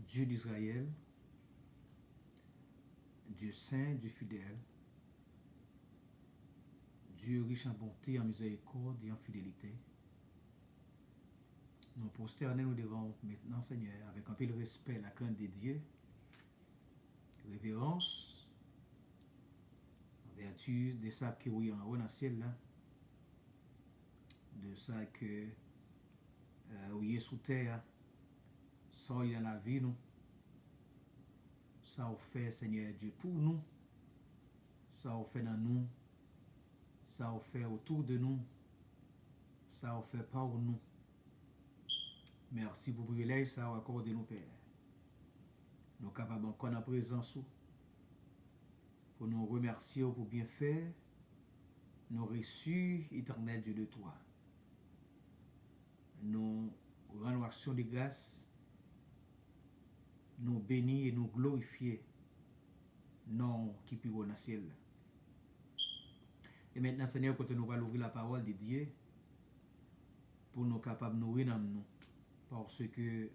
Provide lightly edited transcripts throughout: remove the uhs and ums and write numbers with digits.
Dieu d'Israël, Dieu saint, Dieu fidèle, Dieu riche en bonté, en miséricorde et en fidélité. Nous prosternons nous devant maintenant, Seigneur, avec un peu de respect, la crainte de Dieu, révérence, en vertu de ça qui est en haut dans le ciel là, de ça que est sous terre, ça il y a dans la vie nous, ça on fait Seigneur Dieu pour nous, ça on fait dans nous, ça on fait autour de nous, ça on fait par nous. Merci pour le privilège ça on accorde nous Père. Nous sommes capables encore en présence pour nous remercier pour bien faire, nous reçus éternel Dieu de toi. Nous rendons action de grâce, nous bénis et nous glorifier, non qui plus haut dans le ciel. Et maintenant, Seigneur, quand nous allons ouvrir la parole de Dieu, pour nous capables de nourrir dans nous, parce que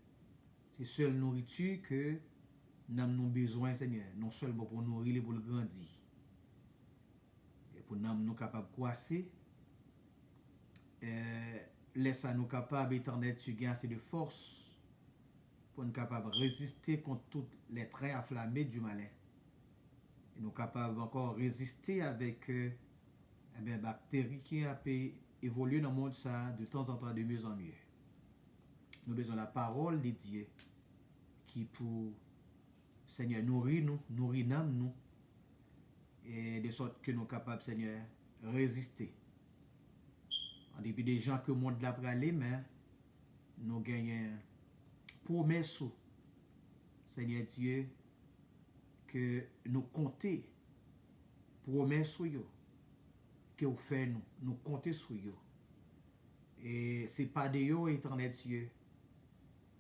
c'est seule nourriture que nous avons besoin, Seigneur, non seulement pour nourrir et pour le grandir, et pour nous capables de croiser, laisse à nous capables, éternel, tu gagnes assez de force pour nous capables de résister contre tous les traits enflammés du malin. Et nous capables encore résister avec bactéries qui a évolué dans le monde ça de temps en temps de mieux en mieux. Nous avons besoin de la parole de Dieu qui pour Seigneur nourrir nous et de sorte que nous sommes capables Seigneur résister. En dépit des gens que le monde l'a pralé, mais nous gagnons promesse Seigneur Dieu que nous comptons promesse que vous faites nous comptons sur vous. Et c'est pas de vous éternel Dieu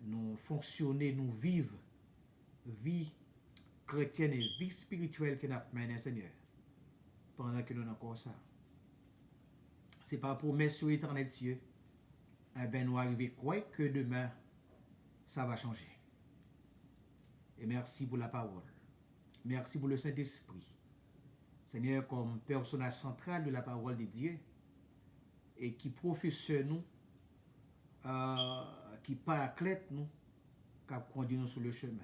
nous fonctionner, nous vivre vie chrétienne et vie spirituelle que nous menons Seigneur pendant que nous avons encore ça. C'est pas promesse sur éternel Dieu. Eh bien, nous arrivons croire que demain ça va changer. Et merci pour la parole. Merci pour le Saint-Esprit. Seigneur, comme personnage central de la parole de Dieu et qui professeur nous, qui paraclète nous, qui conduit nous sur le chemin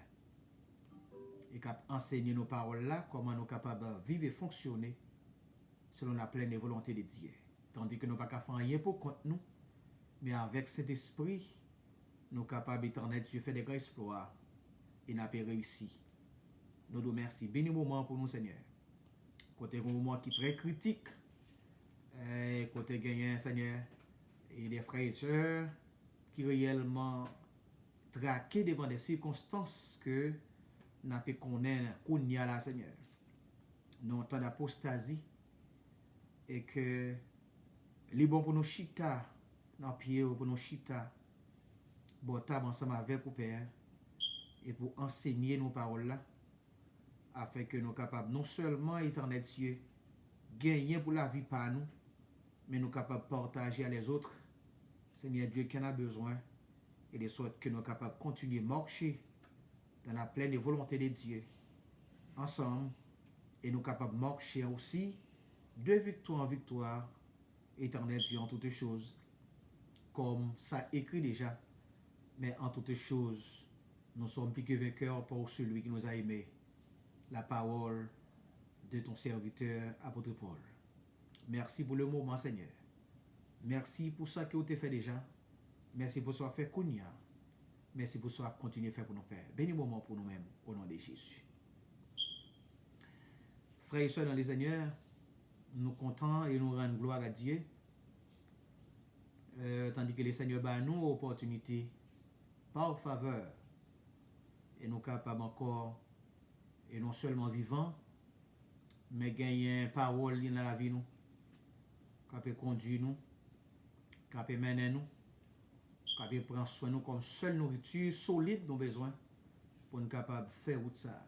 et qui enseigne nos paroles là, comment nous sommes capables de vivre et fonctionner selon la pleine volonté de Dieu. Tandis que nous ne pouvons pas faire rien pour contre nous, mais avec cet esprit, nous sommes capables d'éternel Dieu faire des grands exploits et nous avons réussi. Nous nous remercions. Béni moment pour nous, Seigneur. Côté un moment qui est très critique, côté gagnant, Seigneur, et des frères et sœurs qui réellement traqués devant des circonstances que nous avons connaître qu'on y a là, Seigneur. Nous avons d'apostasie et que les bons pour nos chita, dans pied pour nos chita, bon table ensemble avec vous, Père, et pour enseigner nos paroles là, afin que nous soyons capables non seulement, éternel Dieu, gagner pour la vie par nous, mais nous sommes capables de partager à les autres, Seigneur Dieu, qui en a besoin, et de sorte que nous sommes capables de continuer à marcher dans la pleine volonté de Dieu, ensemble, et nous sommes capables de marcher aussi de victoire en victoire, éternel Dieu, en toutes choses, comme ça écrit déjà, mais en toutes choses, nous sommes plus que vainqueurs pour celui qui nous a aimés. La parole de ton serviteur, apôtre Paul. Merci pour le moment, Seigneur. Merci pour ça que vous avez fait déjà. Merci pour ce que vous avez fait Kounia. Merci pour ce que vous continuez à faire pour nos pères. Béni moment pour nous-mêmes, au nom de Jésus. Frères et sœurs dans les Seigneurs, nous comptons et nous rendons gloire à Dieu. Tandis que les Seigneurs bat nous opportunité par faveur. Et nous capables encore, et non seulement vivants, mais gagner parole dans la vie nous, qui peut conduire nous, qui peut mener nous, qui peut prendre soin de nous comme seule nourriture solide nous besoin pour nous capables de faire route ça,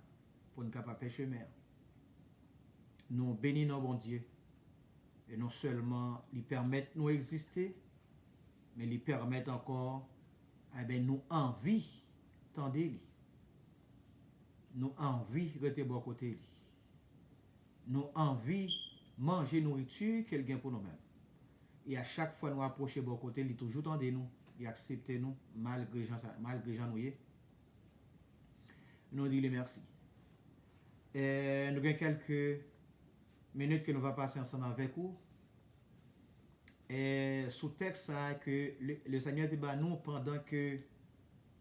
pour nous capables de faire chemin. Nous bénissons bon Dieu et non seulement lui permettre de nous exister, mais lui permettre encore nous envie tendez-lui. nous envie rester bon côté lui. Nous envie manger nourriture qu'elle gagne pour nous-mêmes. Et à chaque fois nous approcher bon côté, il toujours tendez nous, il accepte nous malgré Jean nous. Nous dit les merci. Et nous avons quelques minutes que nous allons passer ensemble avec vous. Et sous texte ça que le Seigneur dit nous pendant que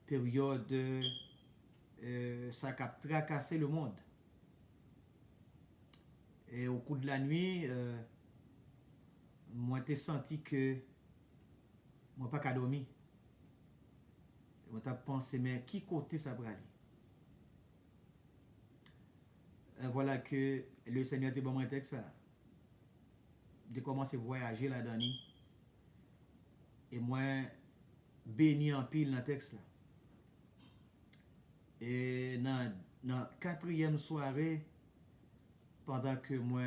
période ça a tracassé le monde. Et au cours de la nuit, moi j'ai senti que moi pas qu'à dormir. Moi j'ai pensé mais qui côté ça va aller. Voilà que le Seigneur te bon texte ça. De commencer à voyager là-dedans. Et moi béni en pile dans le texte là. Et dans la quatrième soirée, pendant que moi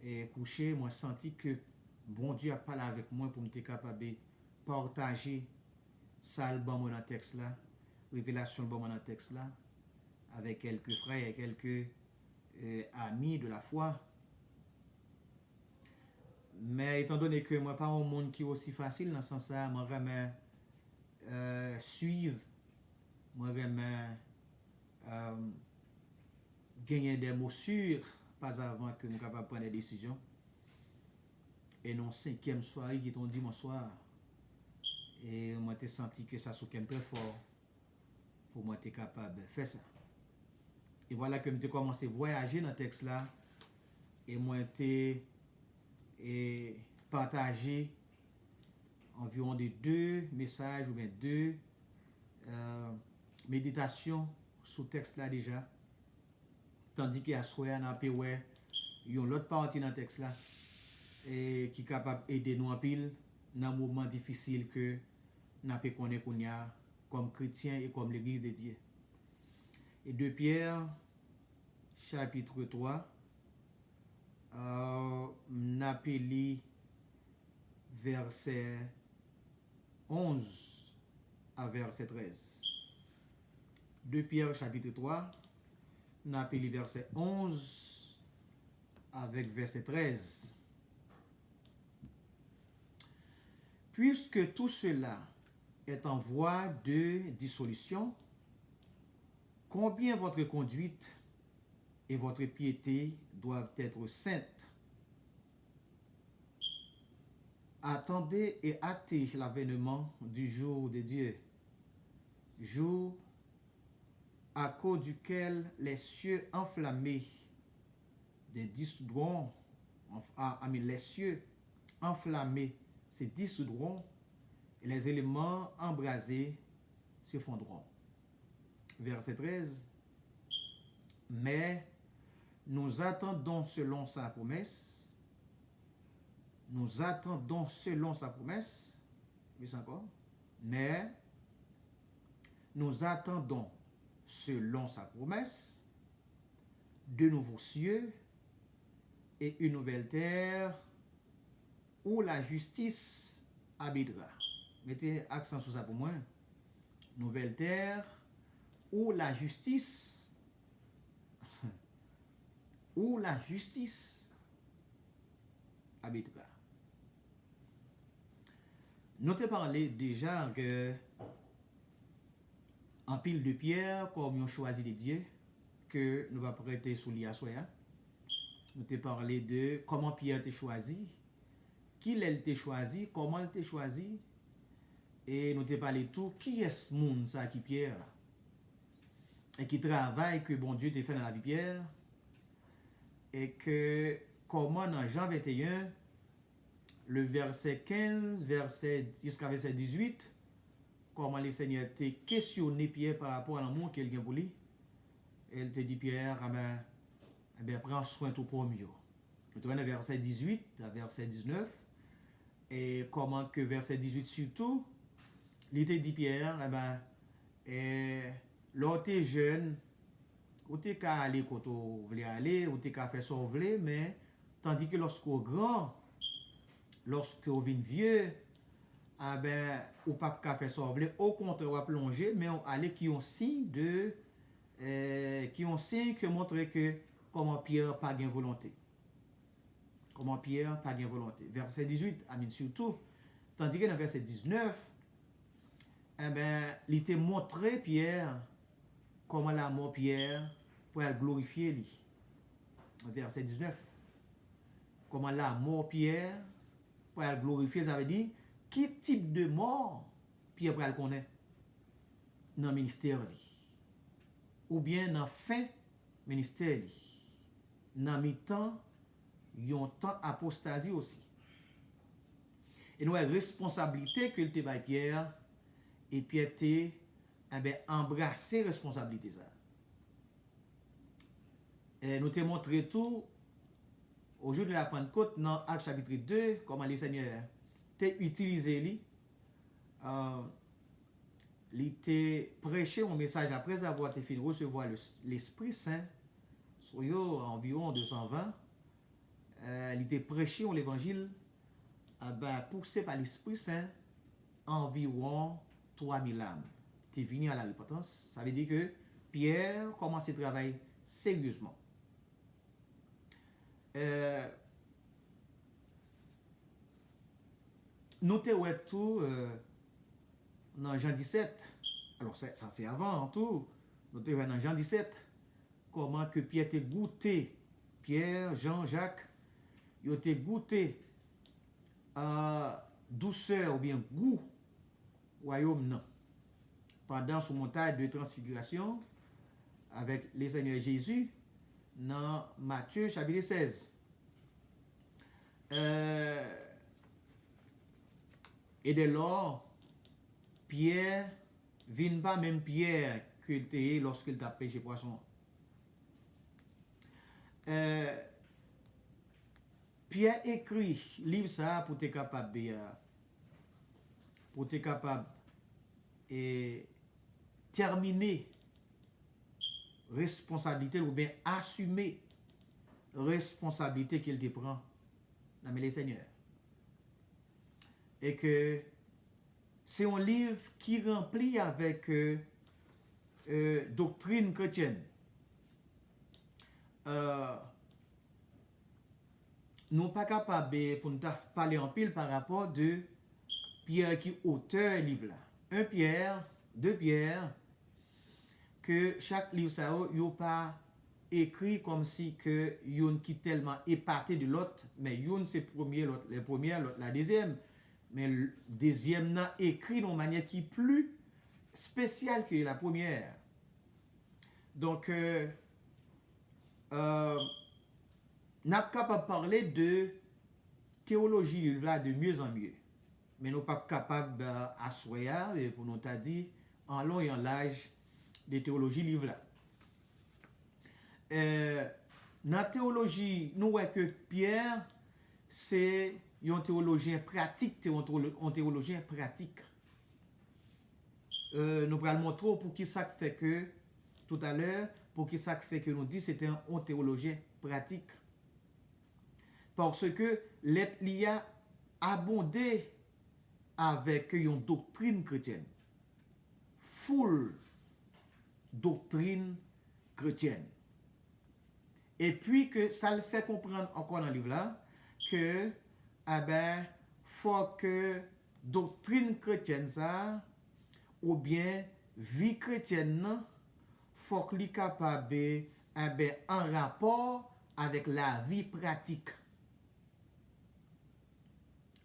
est couché, moi senti que bon Dieu a parlé avec moi pour me être capable de partager ça le bon dans le texte là, révélation le bon dans le texte là, avec quelques frères et quelques amis de la foi. Mais étant donné que moi pas un monde qui est aussi facile dans ce sens là, moi vraiment suivre, moi vraiment gagner des mots sûrs pas avant que nous capable prendre des décisions. Et non cinquième soirée qui est dimanche soir. Et moi j'ai senti que ça souquait très fort pour moi être capable de faire ça. Et voilà que j'ai commencé à voyager dans le texte là. Et moi j'ai partagé environ de 2 messages ou bien 2 méditations sous texte là déjà. Tandis qu'à soir on a pu ouais une autre partie dans le texte là et qui est capable d'aider nous en pile dans un moment difficile que nous pu connaître comme chrétiens et comme l'église de Dieu. Et de Pierre chapitre 3 n'a pu lire verset 11 à verset 13. De Pierre chapitre 3 n'a pu lire verset 11 avec verset 13. Puisque tout cela est en voie de dissolution, combien votre conduite et votre piété doivent être saintes. Attendez et hâtez l'avènement du jour de Dieu, jour à cause duquel les cieux enflammés dissoudront, les cieux enflammés se dissoudront et les éléments embrasés s'effondreront. Verset 13. Mais nous attendons selon sa promesse. Nous attendons selon sa promesse. Oui, c'est encore. Mais nous attendons selon sa promesse de nouveaux cieux et une nouvelle terre où la justice habitera. Mettez accent sur ça pour moi. Nouvelle terre où la justice habitera. Nous t'ai parlé déjà que en pile de pierre comme on choisi de Dieu que nous va prêter sous l'Iassoya. Nous t'ai parlé de comment Pierre t'a choisi, qui elle t'a choisi, comment elle t'a choisi, et nous t'ai parlé tout qui est ce monde ça qui Pierre là, et qui travaille que bon Dieu t'a fait dans la vie Pierre, et que comment dans Jean 21, le verset 15, jusqu'à verset 18, comment le Seigneur t'a questionné Pierre par rapport à l'amour qu'il a pour lui. Elle te dit Pierre, prends soin tout pour mieux. Nous trouvons verset 18 à verset 19. Et comment que verset 18 surtout, il te dit Pierre, lorsque tu es jeune, ou tu es qu'à aller quand tu voulais aller, ou tu es qu'à faire son voulait, mais tandis que lorsque tu es grand, lorsque tu es vieux, ou pas qu'à faire son voulait, au contraire, on va plonger, mais on aller qui ont signe de qui ont signe que montrer que comment Pierre pas gain volonté. Comment Pierre pas gain volonté. Verset 18, amin surtout, tandis que dans verset 19, eh ben, il était montré Pierre comment la mort Pierre pour le glorifier lui. Verset 19. Comment la mort Pierre pour le glorifier, ça veut dire qui type de mort Pierre pour le connaître dans le ministère li. Ou bien dans fin ministère li. Dans mi-temps, yon temps apostasie aussi. Et nous avons responsabilité que le te Pierre et Pierre te embrasser responsabilité ça. Et nous te montré tout au jour de la Pentecôte dans Actes chapitre 2 comment le Seigneur t'a utilisé lui. Il t'a prêché un message après avoir fait recevoir l'Esprit Saint sur environ 220. Il t'a prêché l'évangile poussé par l'Esprit Saint environ 3000 âmes. Tu es venu à la repentance. Ça veut dire que Pierre commence à travailler sérieusement. Nous te ouais tout dans Jean 17. Alors ça c'est avant en tout. Nous te ouais dans Jean 17 comment que Pierre te goûté, Pierre, Jean, Jacques, ils ont goûté douceur ou bien goût royaume non. Pendant son montage de transfiguration avec le Seigneur Jésus dans Matthieu chapitre 16. Et dès lors, Pierre vient pas même Pierre qu'il était lorsqu'il t'a pêché poisson. Pierre écrit livre ça pour être capable et terminer responsabilité ou bien assumer responsabilité qu'il te prend dans les Seigneurs. Et que c'est un livre qui remplit avec doctrine chrétienne. Nous pas capables pour nous parler en pile par rapport de Pierre qui auteur livre là. 1 Pierre, 2 Pierre, que chaque livre ça yo pas écrit comme si que yon qui tellement épaté de l'autre, mais yon c'est premier, l'autre le premier, l'autre la deuxième, mais le deuxième n'a écrit d'une manière qui est plus spéciale que la première. Donc n'a pas capable de parler de théologie là de mieux en mieux. Mais nous pas capable d'asseoir et pour nous t'a dit en long et en large de théologie livre là. Dans la théologie, nous voyons que Pierre c'est un théologien pratique, un théologien pratique. Nous allons montrer pour qui ça fait que tout à l'heure, pour qui ça fait que nous dit c'était un théologien pratique. Parce que l'être lié abondé avec une doctrine chrétienne. Full doctrine chrétienne. Et puis que ça le fait comprendre encore dans le livre là que faut que doctrine chrétienne ça ou bien vie chrétienne faut qu'il soit capable en rapport avec la vie pratique.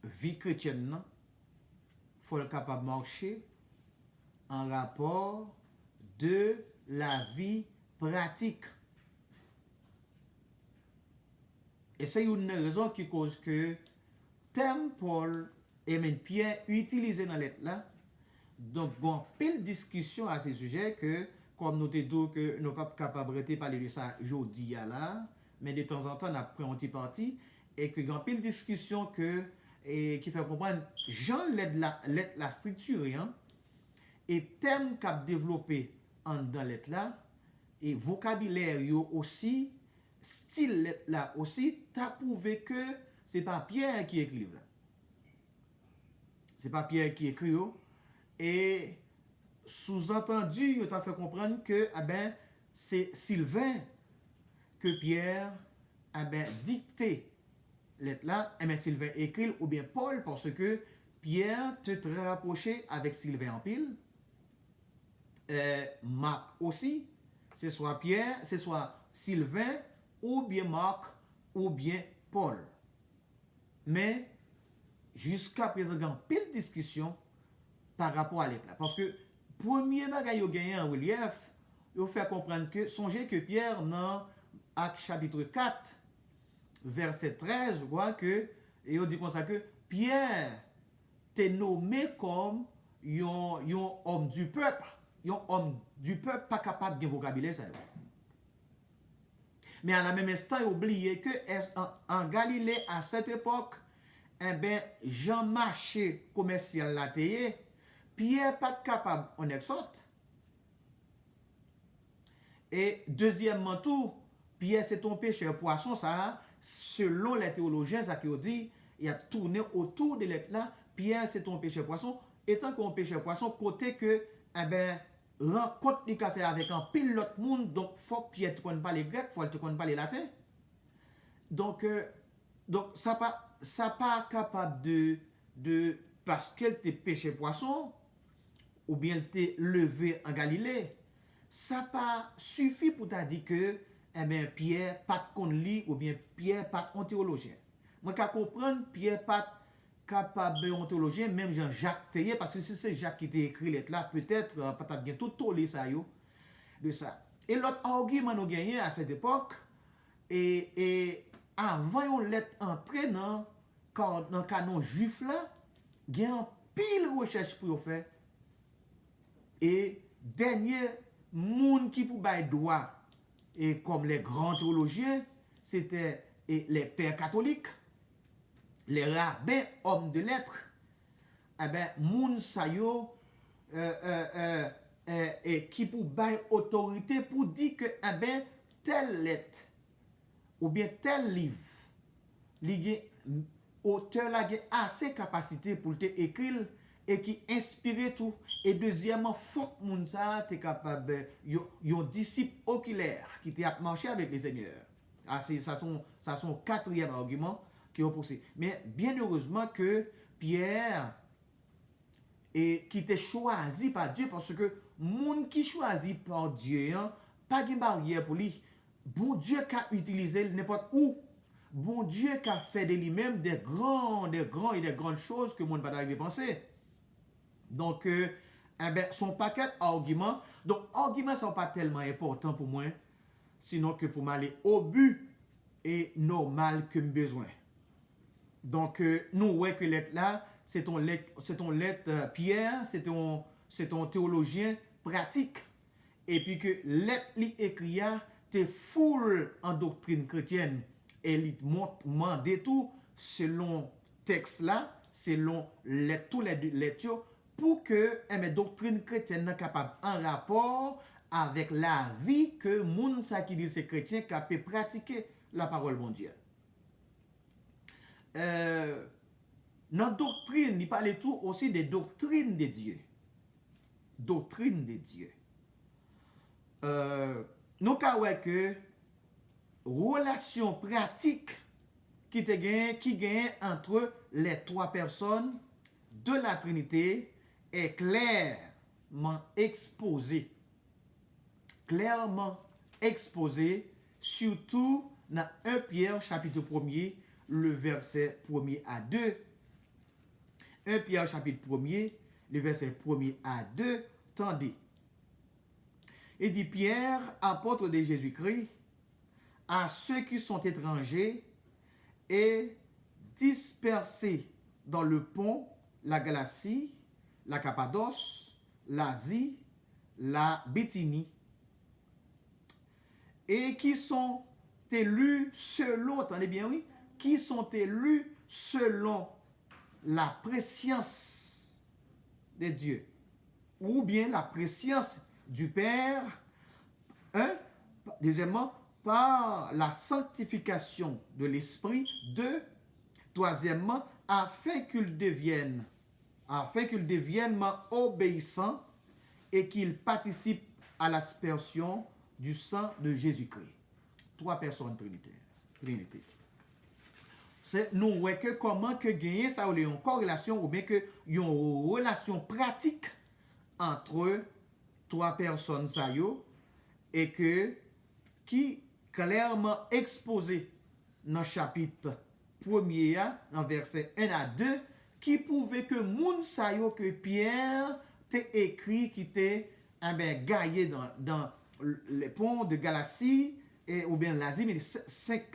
Vie chrétienne faut être capable de marcher en rapport de la vie pratique. Et c'est une raison qui cause que thème Paul et même Pierre utilisé dans lettre là. Donc bon, pile discussion à ce sujet que comme nous te dit que nous pas capable de parler de ça aujourd'hui là, mais de temps en temps on a pris un petit parti et que grand pile discussion que et qui fait comprendre Jean l'aide la structure hein, et thème qu'a développé en dans lettre là et vocabulaire yo aussi style là aussi t'as prouvé que c'est pas Pierre qui écrit là. C'est pas Pierre qui écrit et sous-entendu, il t'a fait comprendre que c'est Sylvain que Pierre a dicté lettre là, Sylvain écrit, ou bien Paul, parce que Pierre te très rapproché avec Sylvain en pile. Marc aussi, c'est soit Pierre, c'est soit Sylvain, ou bien Marc, ou bien Paul. Mais jusqu'à présent, il y a pile discussion par rapport à lettre là. Parce que premier bagage yo gagné en relief, il fait comprendre que songez que Pierre dans Acte chapitre 4 verset 13, je crois que et on dit comme ça que Pierre t'est nommé comme un homme du peuple, un homme du peuple pas capable de vocabulaire ça. Mais à la même instant, il oublié que en Galilée à cette époque, Jean marché commercial la teye, Pierre pas capable en exote. Et deuxièmement tout, Pierre c'est un pêcheur poisson ça, selon les théologiens ça qui dit, il a tourné autour de l'être là, Pierre c'est un pêcheur poisson, étant qu'un pêcheur poisson côté que rencontre li ka fait avec un pile l'autre monde, donc faut que Pierre te connaisse pas les grecs, faut te connaisse pas les latins. Donc ça pas capable de parce qu'elle te pêché poisson ou bien elle te levé en Galilée, ça pas suffit pour t'a dit que Pierre pas de li ou bien Pierre pas un théologien. Moi ka comprendre Pierre pas capable de théologien, même Jean-Jacques Théier, parce que si c'est Jacques qui t'a écrit lettre là, peut-être peut-être bien tout tolé ça yo de ça. Et l'autre argument nous gagné à cette époque et avant yon lettre entrer dans le canon juif là, il y a un pile recherche pour faire. Et dernier monde qui pour bailler droit et comme les grands théologiens, c'était les pères catholiques, les rabbins hommes de lettres. Moun sa yo qui pour bailler autorité pour dire que telle lettre ou bien tel livre, auteur là a assez capacité pour te écrire et qui inspire tout. Et deuxièmement, faut que moun sa te capable yon disciple oculaire qui te a marché avec les seigneurs. Ah, ça son quatrième argument qui ont poussé. Mais bien heureusement que Pierre et qui était choisi par Dieu, parce que moun qui choisi par Dieu, pas de barrière pour lui. Bon Dieu qui a utilisé n'importe où. Bon Dieu qui a fait de lui-même des grandes choses que le monde ne peut pas penser. Donc, son paquet d'arguments. Donc, arguments ne sont pas tellement importants pour moi, sinon que pour m'aller au but et normal que j'ai besoin. Donc, nous voyons que l'être là, c'est ton lettre Pierre, c'est ton théologien pratique. Et puis que l'être li écrit te foule en doctrine chrétienne et il demande tout selon texte là, selon tous les lectures pour que mes doctrines chrétiennes soient capables en rapport avec la vie que moun sa qui dit c'est chrétien qui peut pratiquer la parole de Dieu. Dans doctrine, il parle tout aussi des doctrines de Dieu. Doctrine de Dieu. Nous avons que relation pratique qui gagne entre les trois personnes de la Trinité est clairement exposée. Clairement exposée, surtout dans 1 Pierre chapitre 1er, le verset 1er à 2. 1 Pierre chapitre 1er, le verset 1er à 2, tendez. Il dit Pierre, apôtre de Jésus-Christ, à ceux qui sont étrangers et dispersés dans le Pont, la Galatie, la Cappadoce, l'Asie, la Bithynie, et qui sont élus selon, attendez bien oui, qui sont élus selon la préscience de Dieu, ou bien la préscience du Père, deuxièmement, par la sanctification de l'Esprit, troisièmement, afin qu'ils deviennent obéissants et qu'ils participent à l'aspersion du sang de Jésus-Christ. 3 personnes Trinité. Nous voyons que comment que gagner ça ou une corrélation ou bien que une relation pratique entre 3 personnes ça yo et que qui clairement exposé dans le chapitre 1er dans verset 1 à 2 qui prouvait que moun sa yo que Pierre t'a écrit qui t'est gaillé dans les ponts de Galatie ou bien l'Asie, mais les 5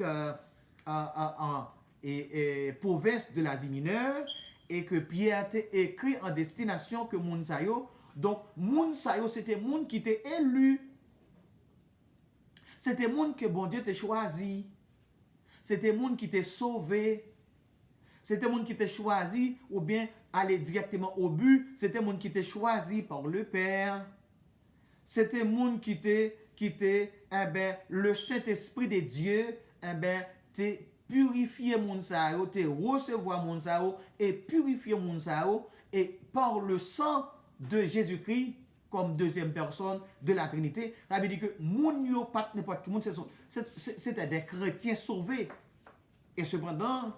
provinces de l'Asie mineure, et que Pierre t'a écrit en destination que moun sa yo. Donc, moun sa yo, c'était moun qui t'est élu. C'était moun que bon Dieu t'a choisi. C'était moun qui t'a sauvé. C'était moun qui t'a choisi ou bien aller directement au but. C'était moun qui t'a choisi par le Père. C'était moun qui t'est le Saint-Esprit de Dieu t'es purifié moun sa yo, t'es recevoir moun sa yo et purifier moun sa yo et par le sang de Jésus-Christ comme deuxième personne de la Trinité. Ça veut dire que moun yo pas n'importe qui moun, c'était des chrétiens sauvés. Et cependant,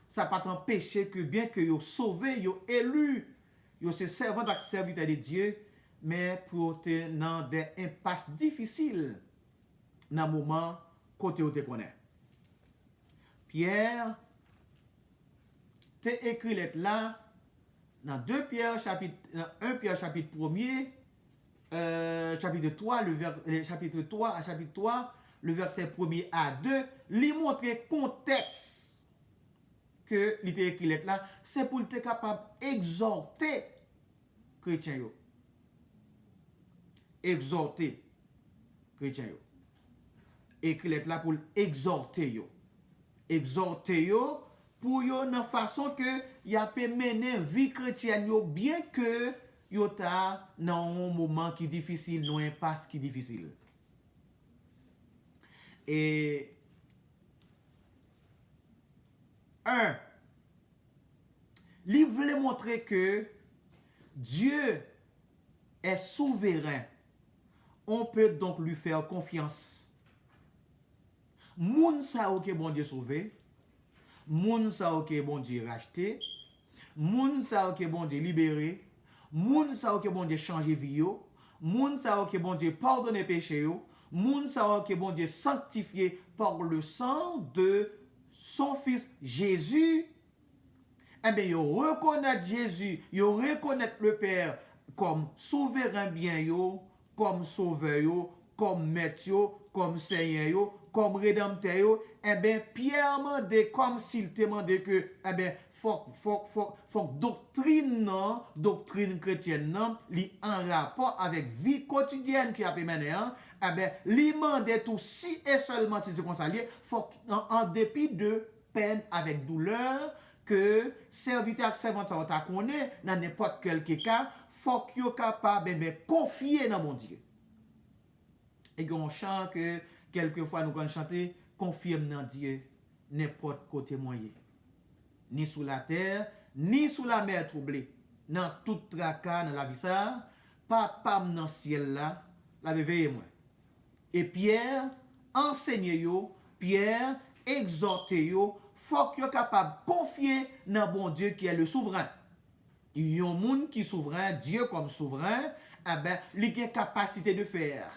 ça pas empêché que bien que yo sauvé, yo élu, yo se servant et serviteur de Dieu, mais pour te dans des impasses difficiles dans le moment côté où te connaît. Pierre t'a écrit lettre là dans 1 Pierre chapitre 1er chapitre 3 chapitre 3 le verset 1er à 2 lui montrer contexte que il t'a écrit lettre là, c'est pour être capable d'exhorter chrétiens yo. Exhorter chrétiens yo. Écrit lettre là pour exhorter yo. Exhorter yo pour yo dans façon que y a peut mener vie chrétienne yo bien que yo ta dans un moment qui difficile, non impasse qui difficile. Et il voulait montrer que Dieu est souverain. On peut donc lui faire confiance. Moun sa ou ke bon Dieu sauvé, moun sa ou ke bon Dieu racheté, moun sa ou ke bon Dieu libéré, moun sa ou ke bon Dieu changé vie yo, moun sa ou ke bon Dieu pardonné péché yo, moun sa ou ke bon Dieu sanctifié par le sang de son fils Jésus. Eh bien, yo reconnaître Jésus, yo reconnaître le Père comme souverain bien yo, comme sauveur yo, comme maître yo, comme seigneur yo, comme rédempteur yo. Eh bien, Pierre m'a dit comme s'il te demandait que, eh bien, faut doctrine chrétienne non, li en rapport avec vie quotidienne qui a pu mener, eh bien, li mandait tout si et seulement si c'est comme ça, faut en dépit de peine avec douleur, que serviteur et servante ça ta connaît dans n'importe quel cas, faut qu'il soit capable de confier dans mon Dieu. Et on chante que quelquefois nous quand chanter confier dans Dieu n'importe côté moyen. Ni sous la terre, ni sous la mer troublée. Dans tout tracas dans la vie ça, papa dans le ciel là, la veille moi. Et Pierre enseigne yo, Pierre exhorte yo, faut qu'il soit capable de confier dans bon Dieu qui est le souverain. Il y a un monde qui est souverain, Dieu comme souverain, eh ben, il a capacité de faire.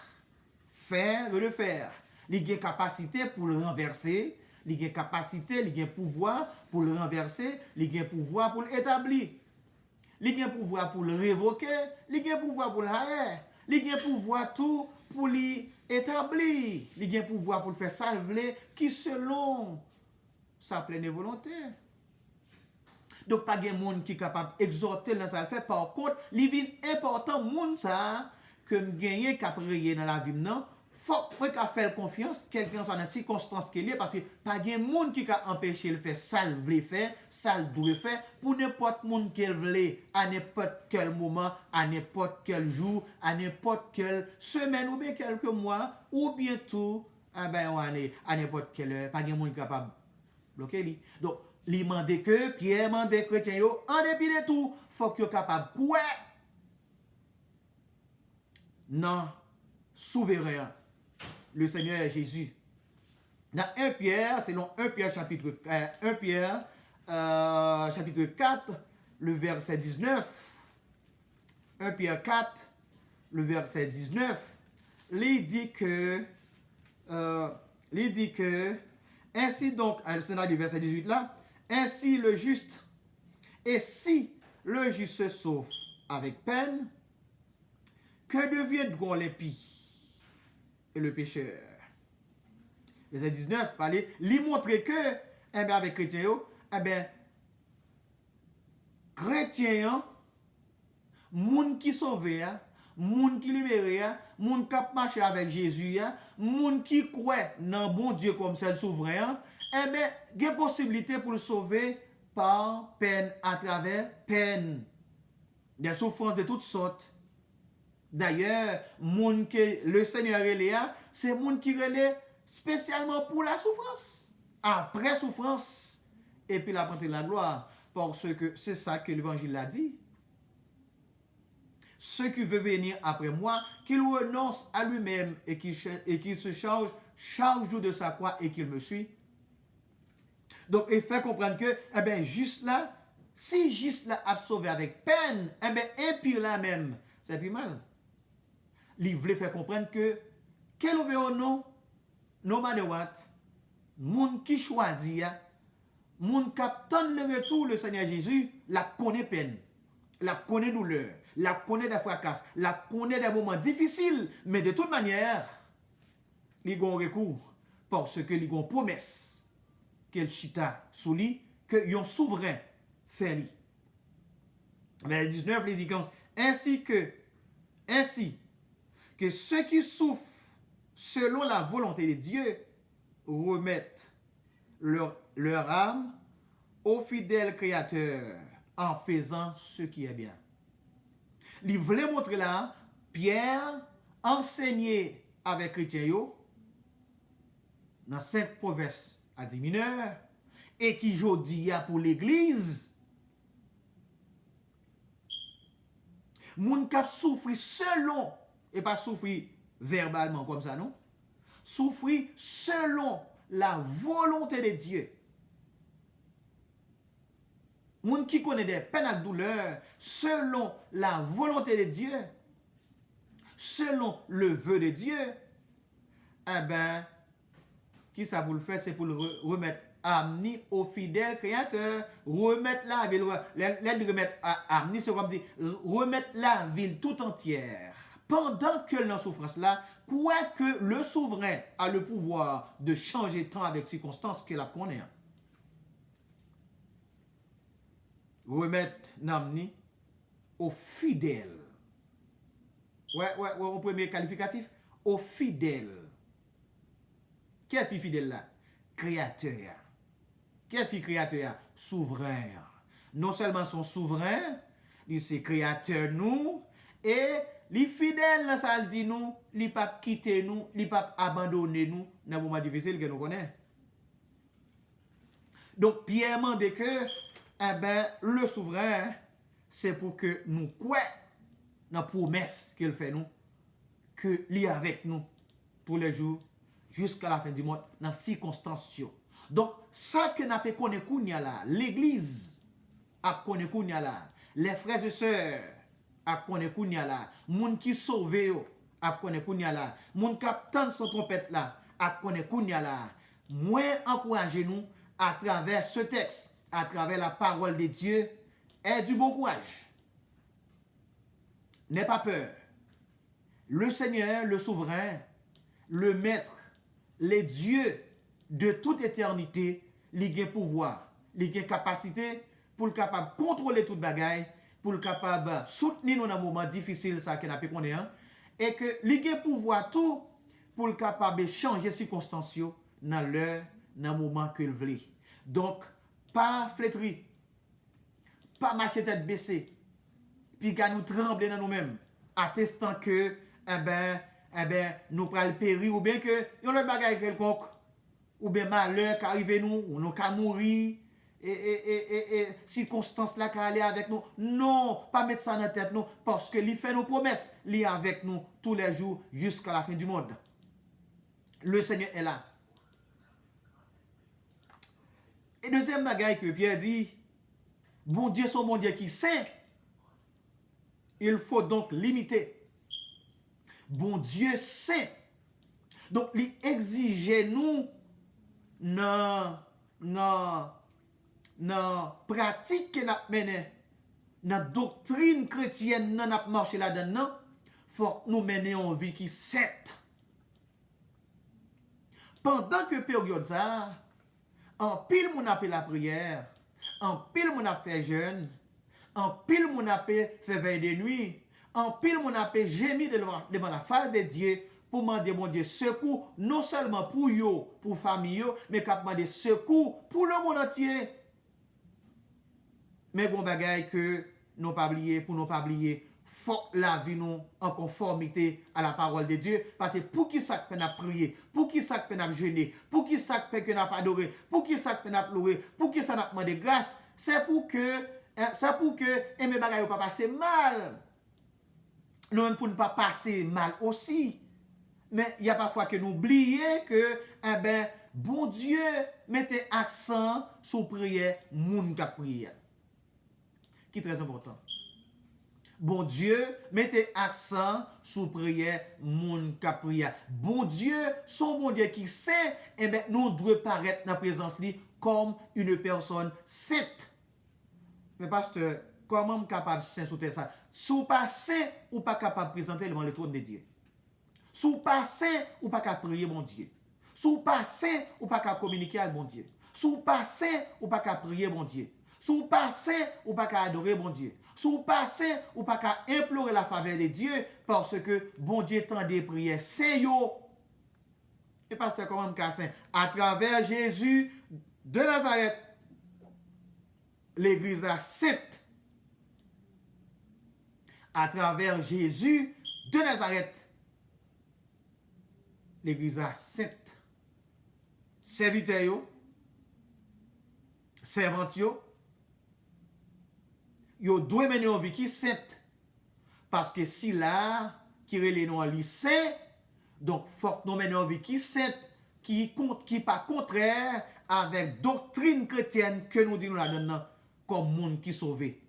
Le faire. Il a capacité pour le renverser, il a capacité, il a pouvoir pour le renverser, il a pouvoir pour l'établir. Il a pouvoir pour le révoquer, il a pouvoir pour le haïr, il a pouvoir tout pour l'établir, il a pouvoir pour le faire salver qui selon sa pleine volonté. Donc pas de monde qui est capable d'exhorter dans ça fait. Par contre, il est important monde ça que me gagner cap prier dans la vie non. Faut qu'on faire confiance quelqu'un dans la circonstance qu'il est parce que pas de monde qui a empêché le faire ça le veut faire, ça le doit faire pour n'importe monde qu'elle veut à n'importe quel moment, à n'importe quel jour, à n'importe quelle semaine ou bien quelques mois ou bientôt à n'importe quelle heure, pas de monde capable bloquer lui. Donc il mande que Pierre mande chrétien yo en dépit de tout, faut que capable quoi non souverain le Seigneur Jésus. Dans 1 Pierre, selon 1 Pierre chapitre, 1 Pierre, chapitre 4, le verset 19, 1 Pierre 4, le verset 19, il dit que, ainsi donc, c'est dans le verset 18 là, ainsi le juste, et si le juste se sauve avec peine, que deviendront l'impie et le pécheur? Verset 19, allez, lui montrer que, eh bien, avec chrétien, eh bien, chrétien, moun qui sauvé, moun qui libéré, moun qui marché avec Jésus, moun qui croit dans bon Dieu comme seul souverain, eh bien, il y a possibilité pour le sauver par peine, à travers peine. Des souffrances de toutes sortes. D'ailleurs, moun que le Seigneur relève, c'est moun qui relève spécialement pour la souffrance. Après souffrance, et puis la bonté de la gloire. Parce que c'est ça que l'évangile a dit. Ceux qui veulent venir après moi, qu'il renonce à lui-même et qu'il se charge chaque jour de sa croix et qu'il me suit. Donc, il fait comprendre que, eh bien, juste là, si juste là a sauvé avec peine, eh bien, impie là même, c'est plus mal. Il voulait faire comprendre que, quel ou non, no matter what, moun qui choisit, moun qui attend le retour, le Seigneur Jésus, la connaît peine, la connaît douleur, la connaît des fracas, la connaît des moments difficiles, mais de toute manière, il ont recours parce que ils ont promesse qu'elle chita sous lui, que yon souverain fait lui. Verset 19, il dit ainsi que ceux qui souffrent selon la volonté de Dieu remettent leur âme au fidèle Créateur en faisant ce qui est bien. Il voulait montrer là, Pierre enseigné avec chrétien dans 5 proverbes à 10 mineurs et qui jodi pour l'église. Moun kap souffri selon, et pas souffrir verbalement comme ça, non? Souffrir selon la volonté de Dieu. Moun qui connaît des peines et douleurs selon la volonté de Dieu, selon le vœu de Dieu, eh ben, qui ça pour le faire, c'est pour le remettre âme au fidèle Créateur, remettre la ville, remettre âme, c'est comme dire, remettre la ville tout entière. Pendant que dans souffrance là, quoique le souverain a le pouvoir de changer temps avec circonstances que la connaît. Remettre l'âme au fidèle. Ouais, au premier qualificatif, au fidèle. Qui est ce fidèle là? Créateur. Qui est ce créateur? Souverain. Non seulement son souverain, il c'est créateur nous, et les fidèles, ça le dit nous, il ne pas quitter nous, il ne pas abandonner nous dans le moment difficile que nous connaissons. Donc, Pierre m'a dit que eh ben, le souverain, c'est pour que nous croyons dans la promesse qu'il fait nous, que lui avec nous pour les jours jusqu'à la fin du monde, dans les circonstances. Donc, ça que nous avons connu là, l'église a connu là, les frères et sœurs a connu là, moun qui sauvé a connu là, moun qui attend son trompette là, a connu là. Moi, encouragez-nous à travers ce texte, à travers la parole de Dieu, aie du bon courage. N'aie pas peur. Le Seigneur, le souverain, le maître, le Dieu de toute éternité, il a pouvoir, il a capacité pour le capable de contrôler toute bagaille, pour le capable de soutenir nous dans un moment difficile, ça qu'on a pu connaître, et que il a pouvoir tout pour le capable de changer les circonstances dans l'heure, dans le moment que il veut. Donc, pas flétri, pas marcher tête baissée, puis qu'à nous trembler dans nous-mêmes, attestant que, nous prenons périr, ou bien que, yon l'autre bagaille quelconque, ou bien malheur qui arrive nous, ou nous qui mourir, et circonstances là qui aller avec nous. Non, pas mettre ça dans la tête, non, parce que lui fait nos promesses, lui avec nous tous les jours jusqu'à la fin du monde. Le Seigneur est là. Et deuxième bagaille que Pierre dit, bon Dieu, son bon Dieu qui sait, il faut donc l'imiter. Bon Dieu sait. Donc, il exige nous dans pratique que nous menons, dans doctrine chrétienne, nous avons marché là-dedans, il faut que nous menions une vie qui sainte. Pendant que période ça, en pile mon appel la prière, en pile mon appel jeûne, en pile mon appel fait veille de nuit, en pile mon appel gémir devant la face de Dieu pour demander mon Dieu secours, non seulement pour yo, pour famille, mais qu'à demander secours pour le monde entier. Mais bon bagaille que nous pas oublier, pour nous pas oublier, faut la vie nous en conformité à la parole de Dieu. Parce que pour qui ça peut nous prier, pour qui ça peut nous jeûner, pour qui ça peut nous adorer, pour qui ça peut nous louer, pour qui ça nous demander grâce, c'est pour que mes bagailles pas passer mal. Nous même pour ne pas passer mal aussi. Mais il y a parfois que nous oublions que bon Dieu mettait accent sur prière moun qui prière. Qui est très important. Bon Dieu mettez accent sur prière moun qui prière. Bon Dieu, son bon Dieu qui sait, nous devons paraître dans la présence de lui comme une personne sainte. Mais pasteur, comment je suis capable de saint sauter ça? Si vous pas saint, ou pas capable de présenter devant le trône de Dieu. Si vous pas saint, ou pas capable de prier mon Dieu. Si vous pas saint, ou pas capable de communiquer avec mon Dieu. Si vous pas saint, ou pas capable de prier mon Dieu. Si vous pas saint, ou pas capable adorer mon Dieu. Si vous pas saint, ou pas capable implorer la faveur de Dieu parce que bon Dieu tend des prières saint yo. Et pasteur comment me saint à travers Jésus de Nazareth. L'église est sainte. À travers Jésus de Nazareth. L'église est sainte. Serviteur yo, servante yo doit mener une vie qui sainte. Parce que si là, qui relève nous en lycée, donc faut que nous menions une vie qui sainte, qui pas contraire avec doctrine chrétienne que nous disons là-dedans, comme monde qui sauvé,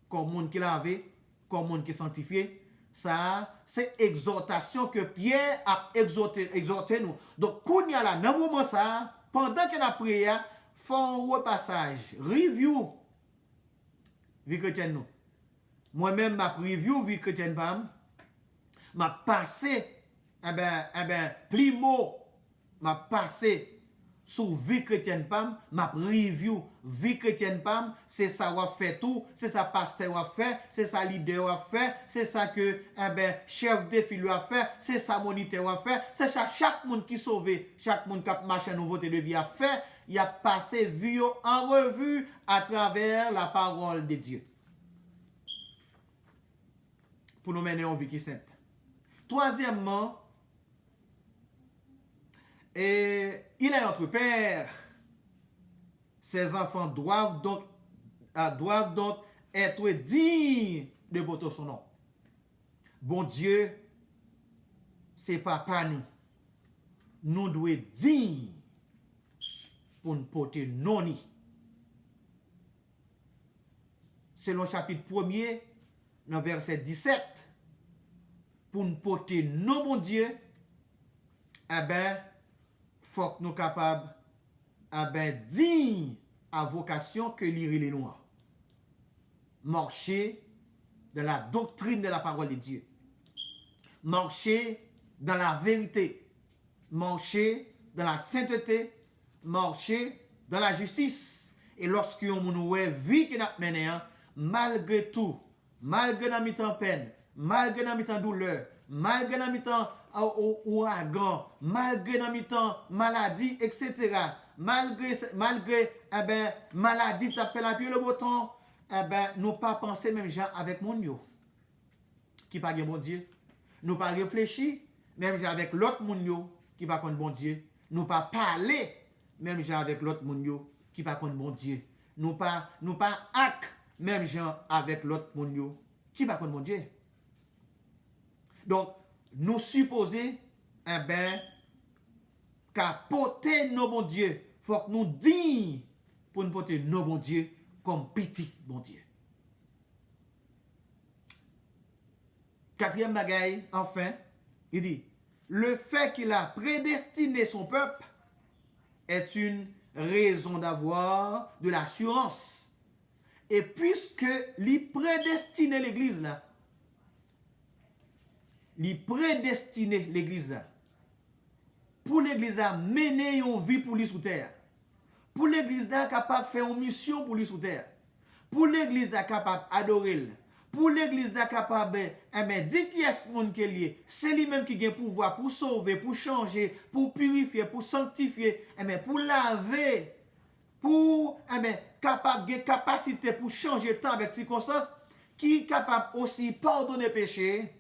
comme monde qui lavé, comme monde qui sanctifié. Ça, c'est exhortation que Pierre a exhorté nous. Donc, quand il y a là, dans le moment ça, pendant que la prière, faut un repassage, review, vie chrétienne nous. Moi-même, ma review, vie chrétienne, m'a passé, plus mot, m'a passé sur vie chrétienne pam, ma review vie chrétienne pam, c'est ça va fait tout, c'est ça pasteur va fait, c'est ça leader va fait, c'est ça que chef de file va fait, c'est ça moniteur va fait, c'est ça chaque monde qui sauvé, chaque monde qui a marché à nouveauté de vie a fait, il a passé vie en revue à travers la parole de Dieu. Pour nous mener en vie qui sainte. Troisièmement, et il est notre Père. Ses enfants doivent donc être dignes de porter son nom. Bon Dieu, c'est papa nous. Nous devons être dignes pour nous porter non. Selon chapitre 1er, dans verset 17, pour nous porter non, bon Dieu, faut que nous soyons capables dignes à vocation que lire les noirs. Marcher dans la doctrine de la parole de Dieu. Marcher dans la vérité. Marcher dans la sainteté. Marcher dans la justice. Et lorsque nous vie que nous menons, malgré tout, malgré la mi-temps peine, malgré la mi-temps douleur, malgré la mi-temps ouragan, malgré la mi-temps maladie, etc. Malgré maladie t'appelle à pied le beau temps, nous pas penser même gens avec mon yo qui pas bon Dieu. Nous pas réfléchir même gens avec l'autre mon yo qui pas bon Dieu. Nous pas parler même gens avec l'autre mon yo qui pas bon Dieu. Nous pas acte même gens avec l'autre mon yo qui pas bon Dieu. Donc nous supposer qu'à porter nos bons dieux, faut que nous dignes pour nous porter nos bons dieux comme petit bon Dieu. Quatrième bagaille, enfin, il dit, le fait qu'il a prédestiné son peuple est une raison d'avoir de l'assurance. Et puisque il prédestiné l'église là, il prédestiné l'église là, pour l'église là, mener une vie pour lui sous terre. Pour l'église là, capable de faire une mission pour lui sous terre. Pour l'église là, capable d'adorer. Pour l'église là, capable de dire qui est ce monde qui est lié. C'est lui-même qui a le pouvoir pour sauver, pour changer, pour purifier, pour sanctifier, pour laver, pour capable de capacité pour changer le temps avec circonstances, qui est capable aussi pardonner péché,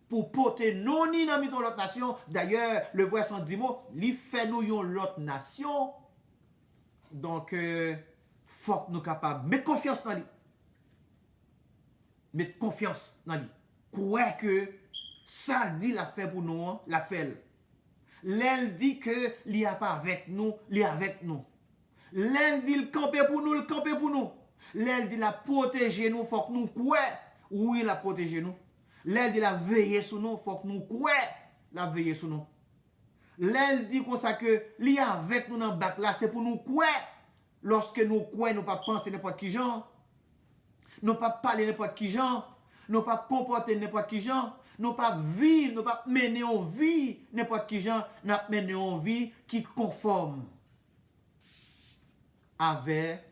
pour porter non ni dans l'autre nation. D'ailleurs, le verset 110 mots, il fait nous une l'autre nation. Donc, faut que nous capables mettre confiance dans lui. Mettre confiance dans lui. Croire que ça dit la fait pour nous, la fait. L'elle dit que il n'y a pas avec nous, il est avec nous. L'elle dit le camper pour nous, le camper pour nous. L'elle dit la protéger nous, faut que nous croire. Oui, la protéger nous. L'elle dit la veiller sur nous, faut que nous croire la veiller sur nous. L'elle dit comme ça que li avec nous dans le bac là, c'est pour nous croire. Lorsque nous croyons, nous pas penser n'importe qui genre. Nous pas parler n'importe qui genre. Nous pas comporter n'importe qui genre. Nous pas vivre, nous pas mener en vie n'importe qui genre. Nous mener en vie qui conforme avec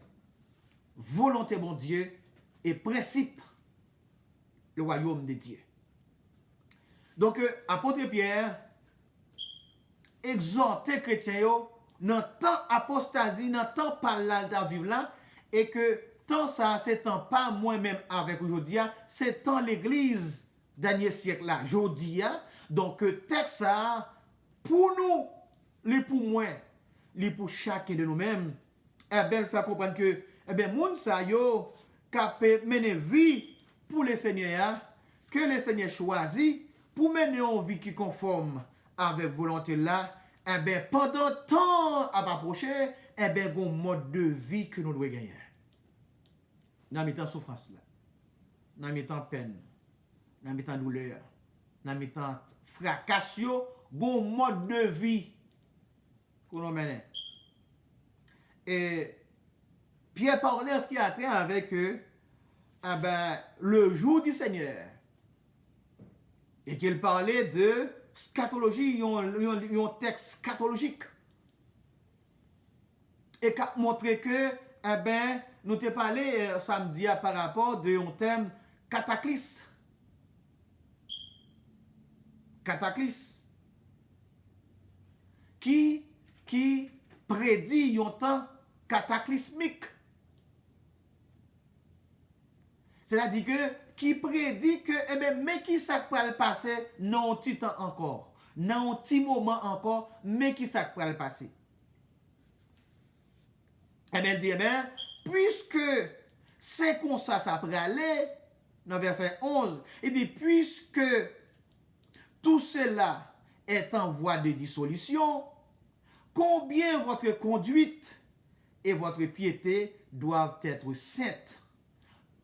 volonté bon Dieu et principe le royaume de Dieu. Donc, apôtre Pierre exhorter chrétiens yo dans temps apostasie, dans temps parlant de vivre là, et que tant ça, c'est temps pas moi-même avec aujourd'hui, c'est temps l'église dernier siècle là, aujourd'hui. Donc, texte ça, pour nous, les pour moi, les pour chacun de nous-mêmes, eh bien, il faut comprendre que, eh bien, moun sa yo, capable mener vie pour le Seigneur, que le Seigneur choisit pour mener une vie qui conforme avec volonté là, eh bien, pendant temps à approcher, eh bien, un mode de vie que nous devons gagner. Dans mes temps souffrance là, dans mes temps peine, dans mes temps douleur, dans mes temps fracas, un mode de vie que nous menons. Et Pierre parlait ce qui a trait avec eux, eh ben, le jour du Seigneur. Et qu'il parlait de scatologie, un texte scatologique. Et qu'a montré que, eh ben, nous t'ai parlé samedi par rapport de un thème cataclysme. Cataclysme. Qui prédit un temps cataclysmique. C'est-à-dire que qui prédit que, eh bien, mais qui ça va le passer dans un petit temps encore, dans un petit moment encore, mais qui ça va le passer. Eh bien, dit, eh bien, puisque c'est comme ça peut aller, dans verset 11, il dit, puisque tout cela est en voie de dissolution, combien votre conduite et votre piété doivent être saintes.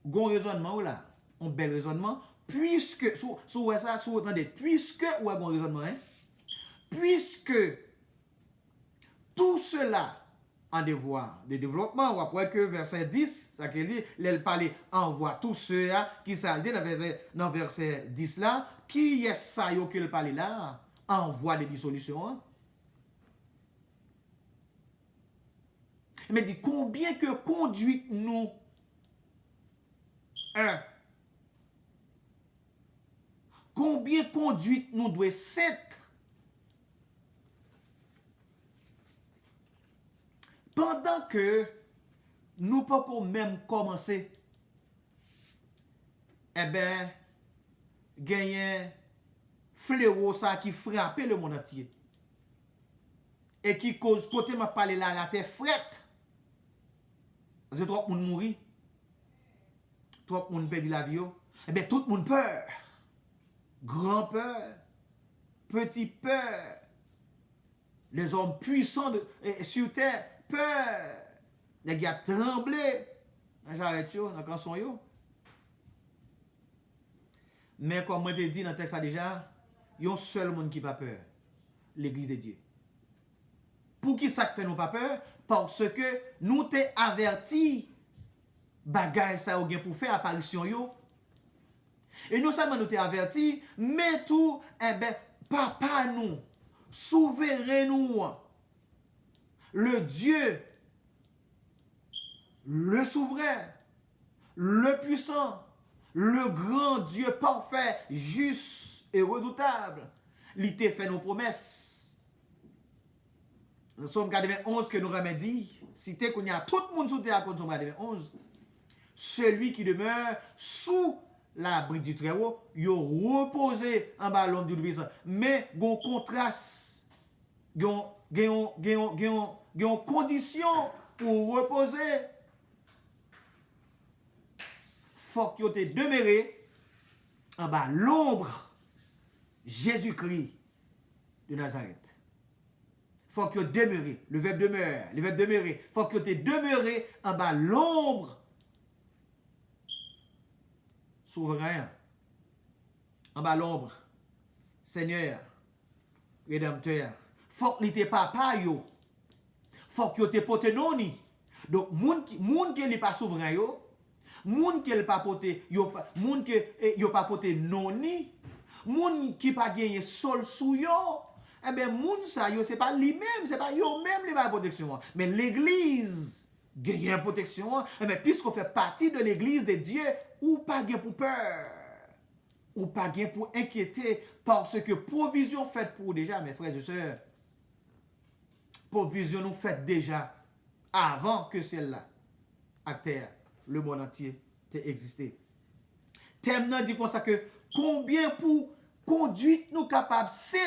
Bon raisonnement là, un bel raisonnement, puisque, puisque, ou un bon raisonnement, hein? Puisque tout cela en devoir de développement, ou après que verset 10, ça qu'il dit, il parle envoie tous ceux qui s'allent dans verset 10 là, qui est ça qu'il parle là, en voie de dissolution. Hein? Mais dit combien que conduit nous combien conduite nous doit être pendant que nous pouvons même commencer, eh bien, gagner fléau ça qui frappe le monde entier et qui cause côté m'a parlé là la terre frette. C'est trop de monde mourir. Trop de monde perd la vie. Eh bien, tout le monde peur. Grand peur. Petit peur. Les hommes puissants sur terre, peur. Les gars tremblé. J'arrête yo, dans le canson yo. Mais comme moi te dit dans le texte déjà, il y a un seul monde qui n'a pas peur. L'église de Dieu. Pour qui ça fait nous pas peur? Parce que nous t'es avertis bagay ça ou gen pour faire apparition yo. Et non seulement nous t'es avertis, mais tout, eh ben, papa nous, souverain nous, le Dieu, le souverain, le puissant, le grand Dieu parfait, juste et redoutable, il t'a fait nos promesses. Nous sommes 91 que nous remédie, cité qu'on y a tout le monde sous terre à cause de 91. Celui qui demeure sous l'abri du Très-Haut, il reposé en bas l'homme du puissant. Mais il y a un contraste, il y a une condition pour reposer. Il faut qu'il te demeuré en bas l'ombre Jésus-Christ de Nazareth. Il faut qu'il demeure, le verbe demeure, il faut qu'il te demeuré en bas l'ombre souverain, en bas l'ombre, Seigneur, Rédempteur. Faut que te papa yo, faut que te pote noni. Donc moun qui n'est pas souverain yo, moun qui n'est pas pote yo, moun qui yo pas pote noni, moun qui pas gagné sol sou yo, eh ben moun ça yo c'est pas lui-même, c'est pas yo même li ba protection, mais l'église gagne protection, eh ben puisqu'on fait partie de l'église de Dieu, ou pas gain pour peur, ou pas gain pour inquiéter, parce que provision faite pour déjà, mes frères et sœurs, provision nous faite déjà avant que celle-là, à terre, le monde entier, t'ait existé. Thème nan dit comme ça que combien pour conduite nous capables, c'est,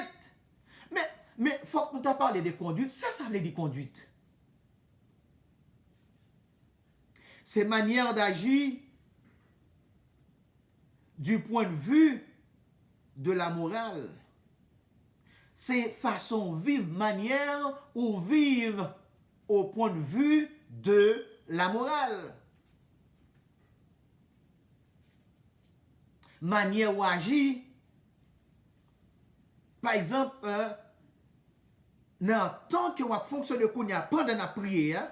mais faut que nous t'a parlé de conduite, ça veut dire conduite. C'est manière d'agir du point de vue de la morale. C'est façon vivre, manière ou vivre au point de vue de la morale. Manière ou agir, par exemple, dans le temps que on fonctionne pendant la prière,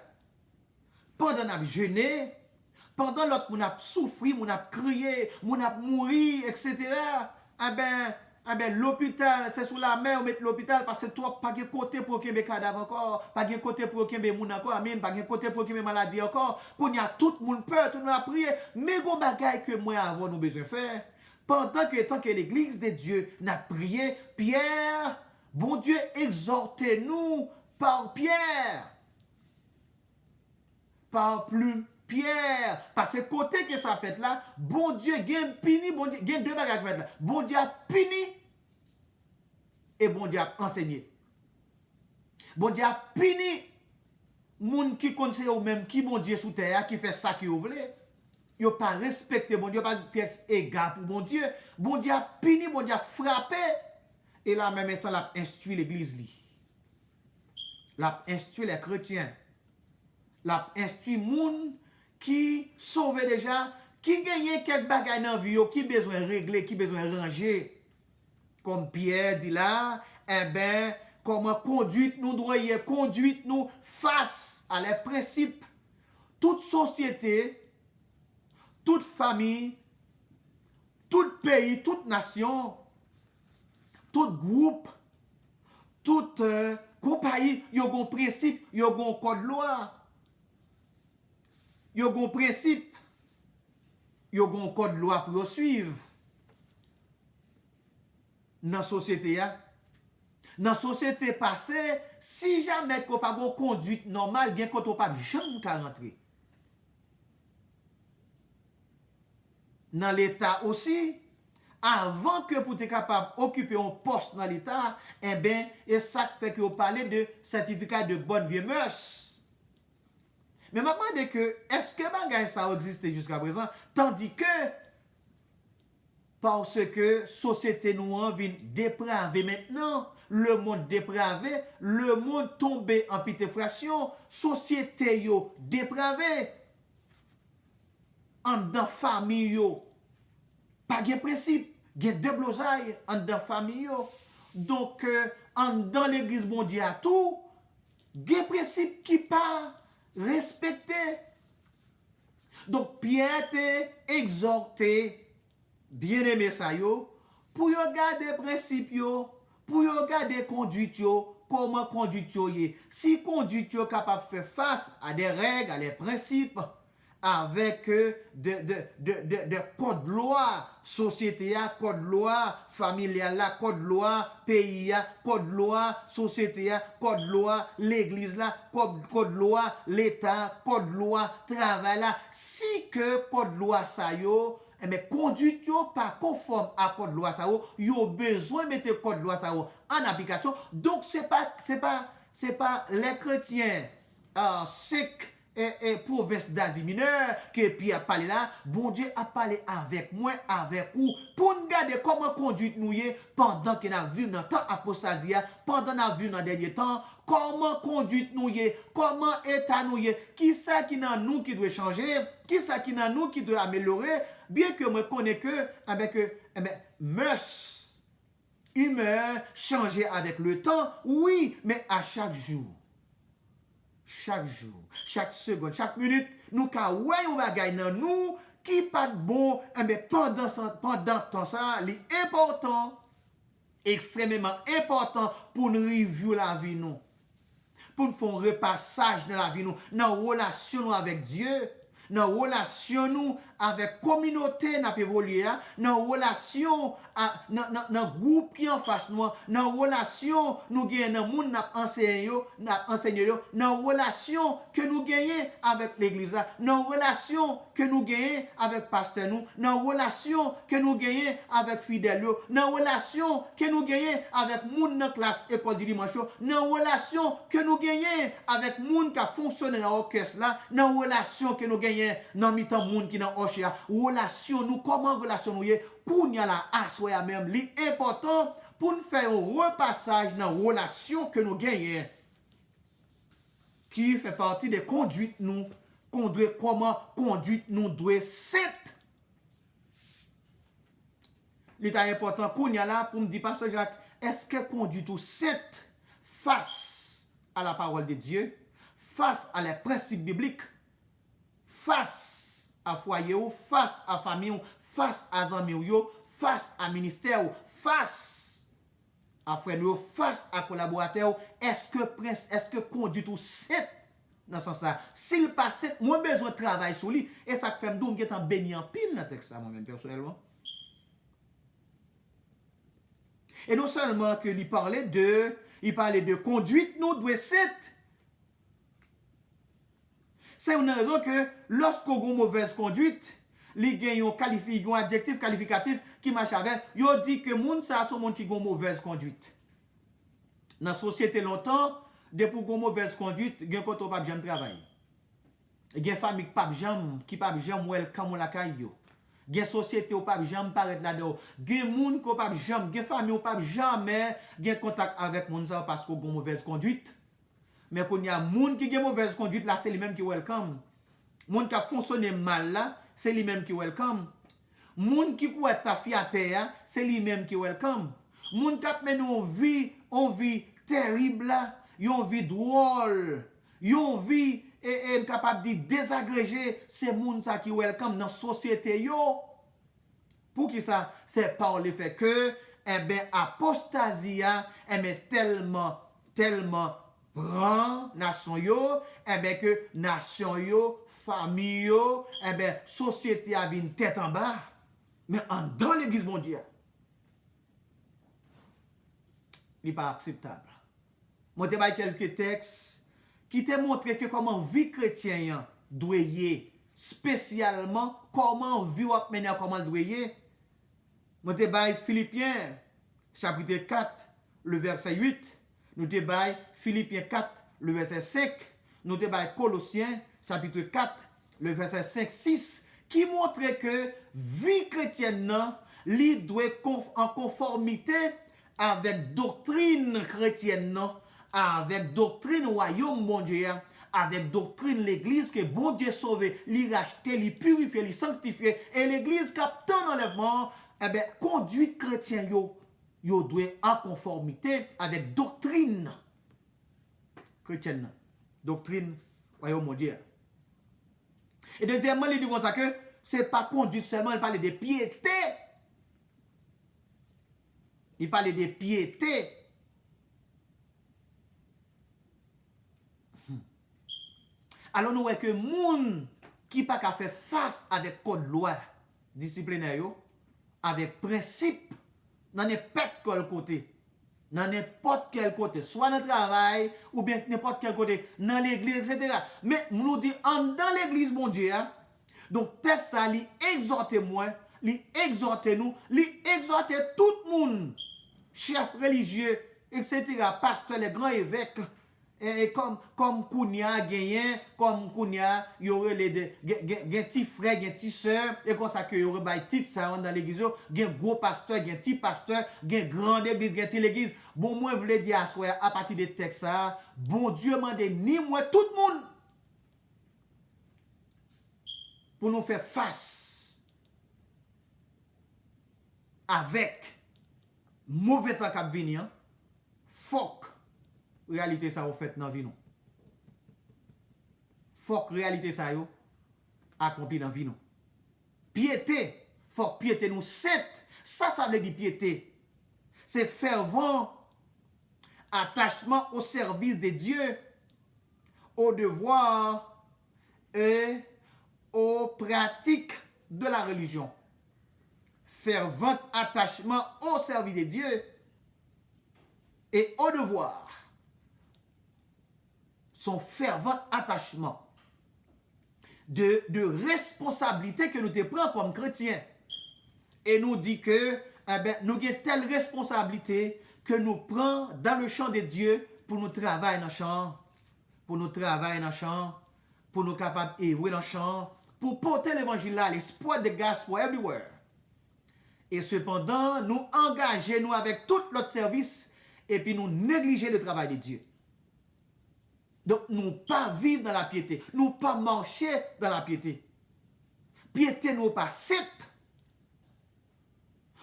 pendant la jeûner, pendant l'autre, on a souffert, on a crié, on a mouru, etc. Eh ben, l'hôpital, c'est sous la mer, on met l'hôpital parce que toi, pas de côté pour qu'il y ait des cadavres encore, pas de côté pour qu'il y ait des gens encore, pas de côté pour qu'il y ait des maladies encore, qu'on y a tout le monde peur, tout le monde a prié, mais bon bagaille que moi avons nous besoin de faire. Pendant que tant que l'église de Dieu n'a prié, Pierre, bon Dieu, exhortez-nous par Pierre, par plume. Pierre, parce que côté que ça fait là, bon Dieu gagne puni, bon Dieu gagne deux bagages là. Bon Dieu a puni et bon Dieu a enseigné. Bon Dieu a puni moun qui conseille ou même qui bon Dieu sous terre qui fait ça qui vous voulez. Yo pas respecté bon Dieu, pas de pièce égale pour bon Dieu. Bon Dieu a puni, bon Dieu a frappé et là même instant l'a instruit l'église li. L'a instruit les chrétiens. L'a instruit moun qui sauve déjà, qui gagne quelques bagages dans la vie, qui besoin régler, qui besoin ranger. Comme Pierre dit là, eh ben, comment conduite nous doit conduite nous face à les principes. Toute société, toute famille, tout pays, toute nation, tout groupe, toute compagnie, il y a un principe, il y a un code loi. Il y a un principe, il y a un code de loi pour suivre. Dans la société, dans la société passée, si jamais qu'on pas une conduite normale, bien qu'on pas jamais rentrer. Dans l'État aussi, avant que pour être capable d'occuper un poste dans l'État, eh bien, et ça fait que vous parlez de certificat de bonne vieille mœurs. Mais maintenant, est-ce que bagay ça existe jusqu'à présent? Tandis que, parce que société nous vient dépraver maintenant, le monde dépravé, le monde tombé en pétréfaction, société yo dépravé, en dans famille yo, pas de principe, gen de blosaille en dans famille yo. Donc, en dans l'église mondiale tout, gen principe qui pas respecté. Donc, Pierre te exhorté, bien aimé ça yo, pour yo garder principe yo, pour yo garder conduite yo, comment conduite yo yé. Si conduite yo capable de faire face à des règles, à des principes, avec de code loi, société, code loi, familial, code loi, pays, code loi, société, code loi, l'église, code loi, l'État, code loi, travail. Si que code loi ça yo, mais conduite yo pas conforme à code loi ça yo besoin de mettre code loi ça en application. Donc c'est pas les chrétiens secs et province d'Asie mineure que Pierre a parlé là, bon Dieu a parlé avec moi, avec vous, pour nous garder comment conduite nous y pendant que nous vivons dans le temps apostasie, pendant que nous vivons dans le dernier temps, comment conduite nous y, comment état nous y, qui ça qui dans nous qui doit changer, qui ça qui dans nous qui doit améliorer, bien que je connais que avec mœurs, humeur, changer avec le temps, oui, mais à chaque jour. Chaque jour, chaque seconde, chaque minute, nous ka ouais on bagay nan nous qui pas bon, mais pendant temps ça, c'est important, extrêmement important pour nous review la vie nous. Pour nous faire un repassage dans la vie nous, dans relation nous avec Dieu, dans relation nous avec la communauté n'a évolué, dans relation dans groupe qui en face nous, dans relation nous gagnons dans monde n'a enseigné dans relation que nous gagnons avec l'église, dans relation que nous gagnons avec pasteur nous, dans relation que nous gagnons avec fidèles, dans relation que nous gagnons avec monde dans classe école du dimanche, dans relation que nous gagnons avec monde qui a fonctionné dans l'orchestre là, dans relation que nous gagnons dans mi-temps monde qui dans Oshia, relation nous comment relation nous est kounya la assoya même li important pour nous faire un repassage dans relation que nous gagnons qui fait partie des conduites nous comment conduite nous doit set. L'état important kounya là pour me dire pasteur Jacques, est-ce que conduite ou set face à la parole de Dieu, face à les principes bibliques, face à foyer, face à famille, face à amis, face à ministère, face à frère, face à collaborateur, est-ce que conduit tout set dans ce sens là? S'il passe, moi besoin de travail sur lui et ça fait me dire que béni en pile dans texte ça moi-même personnellement. Et non seulement que il parlait de conduite nous doit set. C'est une raison que lorsqu'on a une mauvaise conduite, les gens ont un adjectif qualificatif qui marche avec, ils ont dit que moun ça sont monde qui ont une mauvaise conduite. Dans la société longtemps, depuis qu'on a une mauvaise conduite, il y a un côté pas jamais travailler. Il y a une famille qui pas jamais welcome la caille. Il y a une société qui pas jamais paraître là-dedans. Il y a des gens qui pas jamais, il y a des familles qui pas jamais contact avec moun ça parce qu'on a une mauvaise conduite. Mais quand il y a des gens qui ont une mauvaise conduite, là, c'est lui-même qui welcome. Les gens qui ont fonctionné mal, là, c'est lui-même qui welcome. Les gens qui ont ta fille à terre, c'est lui-même qui welcome. Les gens qui ont mené une vie terrible, une vie drôle, une vie capable de désagrégée, c'est les gens qui welcome dans la société. Pour qui ça? C'est par le fait que, apostasie, tellement prend nation yo, que nation yo, famille yo, société a une tête en bas, mais dans l'église mondiale, il n'est pas acceptable. Moi, je vais quelques textes qui te montrent que comment vie chrétienne doit y, spécialement comment vie mener, comment doit y. Moi, je vais Philippiens, chapitre 4, le verset 8. Nous te bail Philippiens 4, le verset 5. Nous te bail Colossiens, chapitre 4, le verset 5-6, qui montre que vie chrétienne, li doit en conformité avec doctrine chrétienne, non, avec doctrine royaume bon Dieu, avec doctrine l'église que bon Dieu sauvé, lui racheté, lui purifié, lui sanctifié, et l'église capte un enlèvement, eh bien, conduite chrétienne, yo doit en conformité avec doctrine chrétienne, doctrine royaume bon Dieu. Et deuxièmement, il dit comme ça que c'est pas conduite seulement, il parle de piété. Il parle de piété. Alors nous voyons que moun qui pas qu'à faire face avec code loi disciplinaire avec principe dans n'importe quel côté, dans n'importe quel côté, soit dans le travail ou bien n'importe quel côté, dans l'église, etc. Mais nous dit dans l'église, mon Dieu, hein? Donc texte ça, lui exhorte moi, lui exhorte nous, lui exhorte tout le monde, chefs religieux, etc., pasteurs, les grands évêques, et comme Kounia gagné, comme Kounia, il y aurait les petits frères, des petits sœurs, et comme ça que il y aurait des titres ça dans l'église, des gros pasteurs, des petits pasteurs, des grandes églises, des petites églises. Bon, moi, je voulais dire à partir des textes ça, bon Dieu m'a dit, ni moi, tout le monde, pour nous faire face avec mauvais temps qui venir, faut que réalité ça au fait dans vie nous. Faut que réalité ça yo accompli dans vie nous. Piété, faut que piété nous sainte. Ça veut dire piété. C'est fervent attachement au service de Dieu, au devoir et aux pratiques de la religion. Fervent attachement au service de Dieu et au devoir. Son fervent attachement de responsabilité que nous te prenons comme chrétiens. Et nous dit que nous avons telle responsabilité que nous prenons dans le champ de Dieu pour nous travailler dans le champ, pour nous travailler dans le champ, pour nous capables d'œuvrer dans le champ, pour porter l'évangile là, l'espoir de gospel everywhere. Et cependant, nous engageons avec tout notre service et puis nous négliger le travail de Dieu. Donc, nous pas vivre dans la piété, nous pas marcher dans la piété. Piété nous pas cette.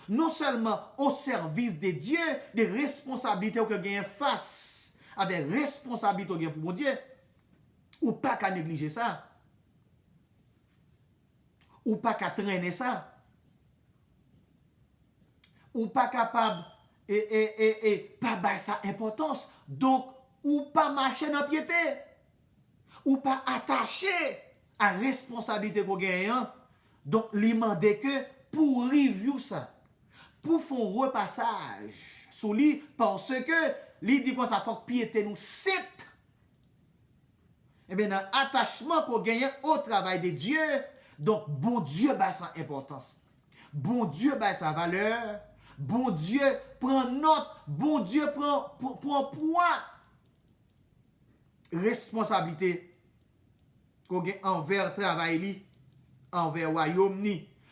Non seulement au service de Dieu, des responsabilités que gagne face avec responsabilité pour mon Dieu, ou pas qu'à négliger ça. Ou pas qu'à traîner ça. Ou pas capable et pas bailler ça importance. Donc, ou pas marcher dans la piété. Ou pas attaché à la responsabilité qu'on gagne. Donc, lui demander que pour review ça, pour faire un repassage sur lui, parce que lui dit qu'on ça faut que piété nous sept. Eh bien, dans l'attachement qu'on gagne au travail de Dieu, donc, bon Dieu bat sa importance. Bon Dieu bat sa valeur. Bon Dieu prend note. Bon Dieu prend poids. Responsabilité qu'on gagne envers travail, envers royaume.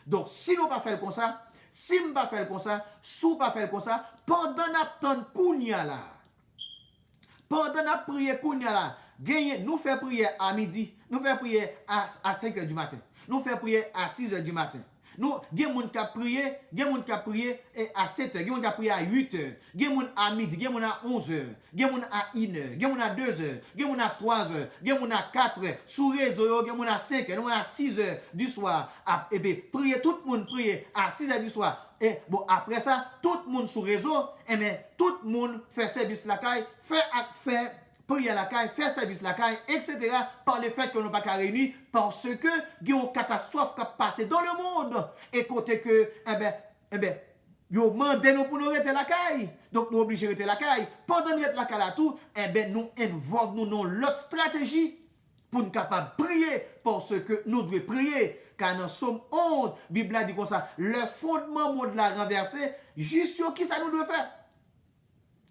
Donc, si nous pas faire comme ça, si nous pas faire comme ça, si nous pas faire comme ça, pendant n'attend kounya là, pendant n'a prier kounya là, nous fait prier à midi, nous fait prier à 5 h du matin. Nous faisons prier à 6 h du matin. Nous, il y a des gens qui prier à 7 h, il y a des gens qui prier à 8 h, il y a des gens à midi, il y a des gens à 11 h, il y a des gens à 1 h, il y a des gens à 2 h, il y a des gens à 3 h, il y a des gens à 4 h, sous réseau, il y a des gens à 5 h, il y a des gens à 6 h du soir. Et bien, prier, tout le monde prier à 6 h du soir. Et bon, après ça, tout le monde sous réseau, et bien, tout le monde fait service la caille, fait prier la caille, faire service la caille, etc. par le fait que nous ne pas réunir parce que il y a une catastrophe qui a passé dans le monde. Et côté que, yo mandé nous pour nous rester la caille. Donc nous obligés de rester la caille. Pendant nous rester la caille à tout, nous involvons nous dans l'autre stratégie pour nous capables de prier parce que nous devons prier. Car dans Somme 11, la Bible dit comme ça, le fondement monde l'a renversé, juste sur qui ça nous doit faire.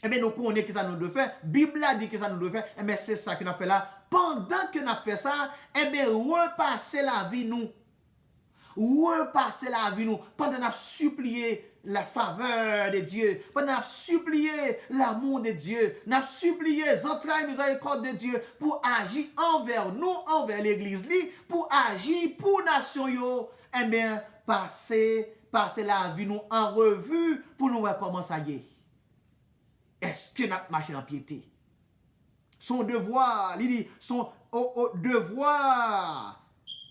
Eh bien, nous connaissons que ça nous doit faire. La Bible a dit que ça nous doit faire. Eh bien, c'est ça que nous avons fait là. Pendant que nous avons fait ça, eh bien, repasser la vie nous. repasser la vie nous, pendant n'a supplié la faveur de Dieu, pendant n'a supplié l'amour de Dieu, n'a supplié les entrailles miséricorde de Dieu pour agir envers nous, envers l'église, pour agir pour nation yo, eh bien, passer la vie nous en revue pour nous voir comment ça y est. Est-ce que notre marché en piété? Son devoir, il dit, son devoir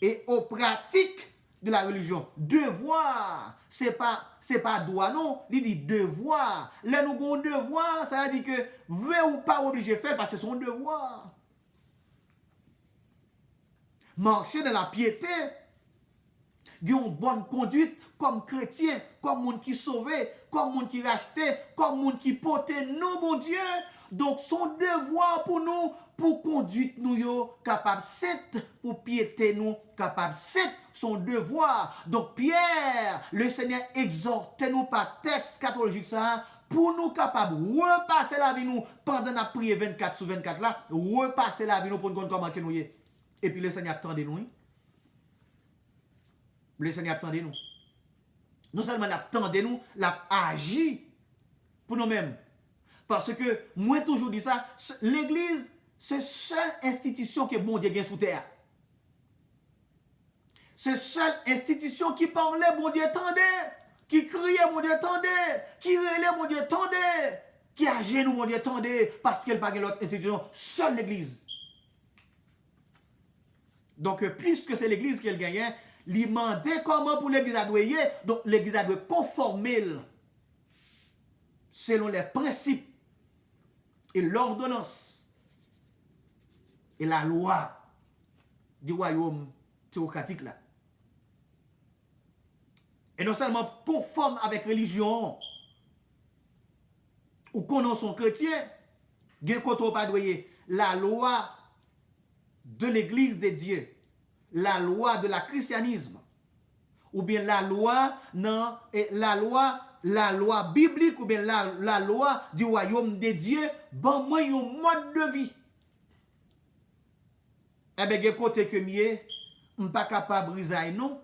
et aux pratiques de la religion. Devoir, c'est pas droit, non. Il dit devoir. Là, nous avons un devoir, ça veut dire que veut ou pas obligé de faire parce que c'est son devoir. Marcher dans la piété, une bonne conduite comme chrétien, comme monde qui sauvé, comme monde qui racheté, comme monde qui porte nous, bon Dieu. Donc, son devoir pour nous, pour conduire nous, capable c'est, pour piété nous, capable c'est, son devoir. Donc, Pierre, le Seigneur exhorte nous par texte catholique, ça, pour nous capables de repasser la vie nous, pendant la prière 24 sur 24 là, repasser la vie nous pour nous comment que nous y est. Et puis, le Seigneur attendait nous. Le Seigneur attendait nous. Non seulement l'attendait nous, l'a agi pour nous-mêmes. Parce que, moi toujours dit ça, l'église, c'est la seule institution que bon Dieu gagne sous terre. C'est la seule institution qui parlait, bon Dieu attendait, qui criait, bon Dieu attendait, qui relait, bon Dieu attendait, qui agit, nous, bon Dieu attendait, parce qu'elle n'a pas l'autre institution, seule l'église. Donc, puisque c'est l'église qu'elle gagnait, lui demandait comment pour l'église à doyer, donc l'église a dû conformer selon les principes et l'ordonnance et la loi du royaume théocratique là. Et non seulement conforme avec religion ou qu'on son chrétien, gen koto pas doyer la loi de l'église de Dieu, la loi de la christianisme, ou bien la loi non, et la loi biblique, ou bien la loi du royaume de Dieu, bon moi un mode de vie. Eh bien, gen côté que mieux, on pas capable briser non,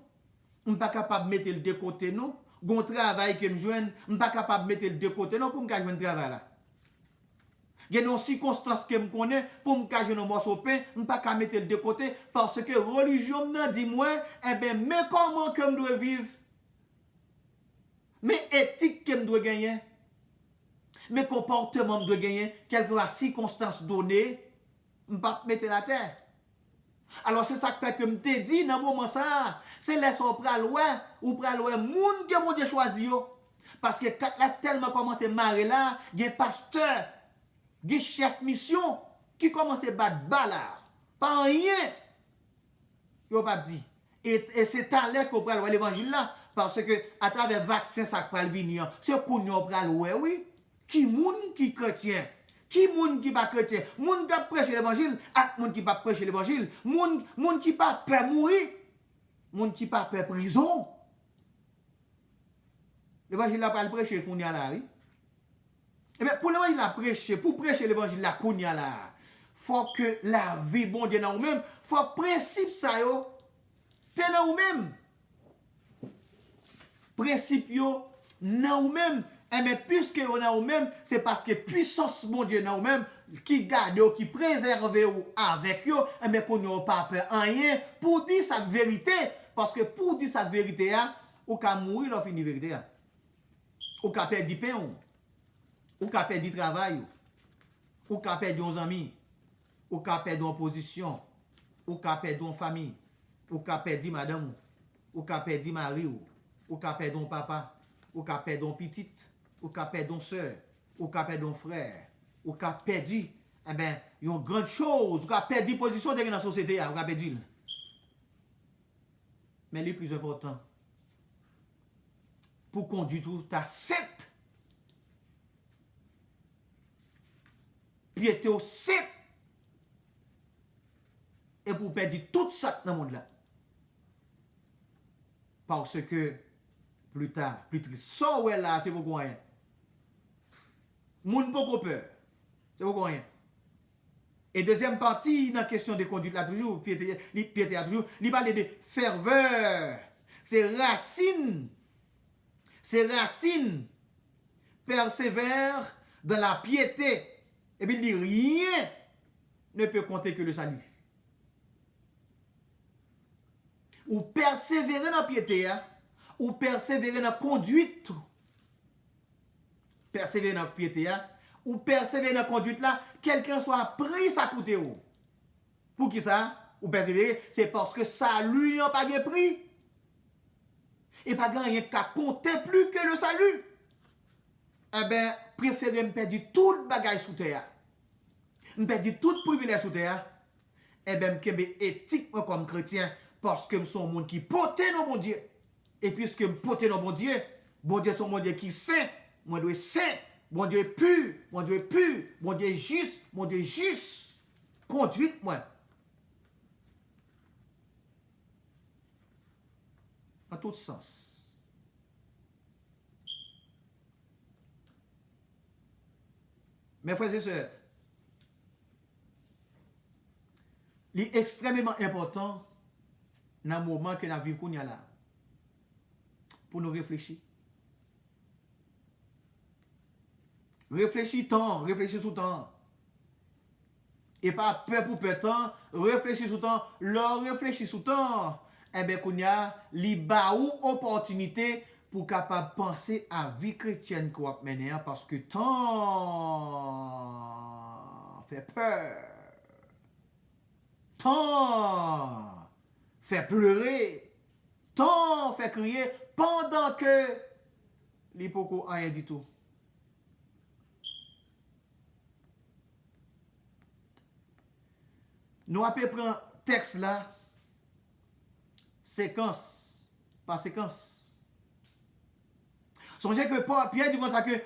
on pas capable mettre le de côté non, gon travail que me joine, on pas capable mettre le de côté non pour me joindre travail là. Il y a une circonstance que je connais pour me cacher un morceau de pain, je ne peux pas mettre de côté parce que religion me dit moi, eh bien, mais comment que je dois vivre? Mais éthique que je dois gagner? Mes comportements que je dois gagner? Quelques circonstances données, je ne peux pas mettre la terre. Alors c'est ça que je te dis dans ce moment ça, c'est laisser au pral ou pral moun que mon Dieu choisi yo. Parce que quand la tellement commencé à marrer là, il y a un pasteur, des chefs mission qui commence à battre balle pas rien yo pas dit et c'est à l'air qu'on prend l'évangile là parce que à travers vaccin ça va venir c'est qu'on y pral oui qui moun qui chrétien qui moun qui pas chrétien moun qui prêcher l'évangile ak moun qui pas prêcher l'évangile moun qui pas peur mourir moun qui pas peur prison l'évangile là pas le prêcher qu'on y a là oui. Eh bien, pour l'évangile à prêcher, pour prêcher l'évangile là, qu'on y a là, faut que la vie bon Dieu dans nous-mêmes, faut principe ça yo, t'es dans nous-mêmes. Principe yo, dans nous-mêmes. Eh bien, puisque on dans nous-mêmes, c'est parce que puissance bon Dieu dans nous-mêmes, qui garde, qui préserve avec yo, eh bien, qu'on n'a pas peur rien pour dire sa vérité. Parce que pour dire sa vérité, ou qu'à mourir, on finit vérité. Ou qu'à perdre du pain. Ou qu'à perdre du travail, ou qu'à perdre des amis, ou qu'à perdre une position, ou qu'à perdre une famille, ou qu'à perdre madame, ou qu'à perdre mari, ou qu'à perdre un papa, ou qu'à perdre une petite, ou qu'à perdre une soeur, ou qu'à perdre un frère, ou qu'à perdre, eh bien, une grande chose, ou qu'à perdre une position dans la société, ou qu'à perdre. Mais le plus important, pour conduire tout à cette piété au sec et pour perdre tout ça dans le monde là. Parce que plus tard, plus triste, ça ouais là, c'est beaucoup rien. Moun beaucoup peur. C'est beaucoup rien. Et deuxième partie, dans la question de conduite là toujours, piété a toujours, il parle de ferveur. Ses racines persévèrent dans la piété. Et puis il dit, rien ne peut compter que le salut. Ou persévérer dans la piété, hein? Ou persévérer dans la conduite. Persévérer dans la piété, hein? Ou persévérer dans la conduite là, quelqu'un soit pris sa coûté ou. Pour qui ça? Ou persévérer, c'est parce que salut n'a pas de prix. Et pas rien qu'à compter plus que le salut. Eh bien, préférez me perdre tout bagage sous terre. Me perdre tout privilège sous terre. Eh bien, je suis éthique comme chrétien parce que je suis un monde qui porte dans mon Dieu. Et puisque je porte dans mon Dieu c'est mon Dieu qui est saint, mon Dieu est saint, mon Dieu est pur, mon Dieu est pur, mon Dieu est juste, mon Dieu est juste. Conduite-moi. En tout sens. Mes frères et sœurs, il est extrêmement important dans le moment que nous vivons là pour nous réfléchir. Réfléchis tant, réfléchis sous temps. Et pas peur pour peur temps, réfléchis sous temps, leur réfléchis sous temps. Eh bien, qu'on y a une opportunité pour capable penser à vie chrétienne qu'on va mener parce que temps fait peur. Temps fait pleurer. Temps fait crier pendant que l'hypoco a rien du tout. Nous avons pris un texte là, séquence par séquence. Songez que Pierre dit comme ça que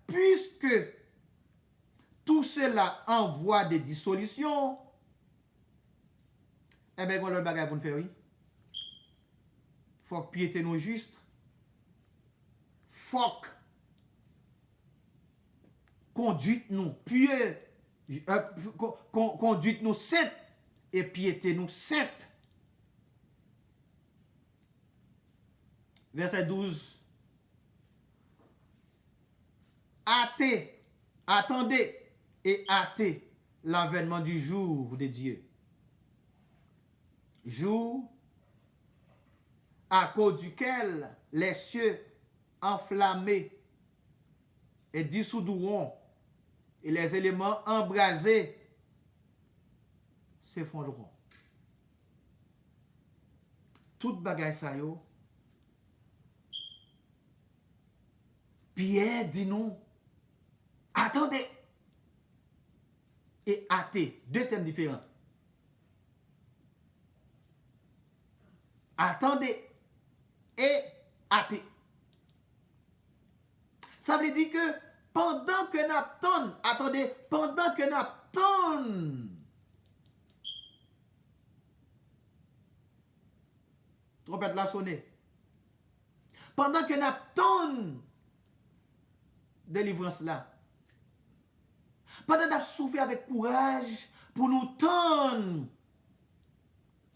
puisque tout cela envoie des dissolutions, eh bien, voilà le bagage pour nous faire, oui. Il faut que piété nous juste. Faut que conduite nous pieux. Conduite nous sainte et piété nous sainte. Verset 12. Attendez et hâtez l'avènement du jour de Dieu. Jour à cause duquel les cieux enflammés et dissoudront et les éléments embrasés s'effondreront. Tout bagay sa yo, Pierre dit nous, attendez et hâtez, deux thèmes différents. Attendez et hâtez. Ça veut dire que pendant que nous attendons, attendez, pendant que nous attendons, trompette la sonné. Pendant que nous attendons délivrance là, pendant que nous souffrons avec courage pour nous tendre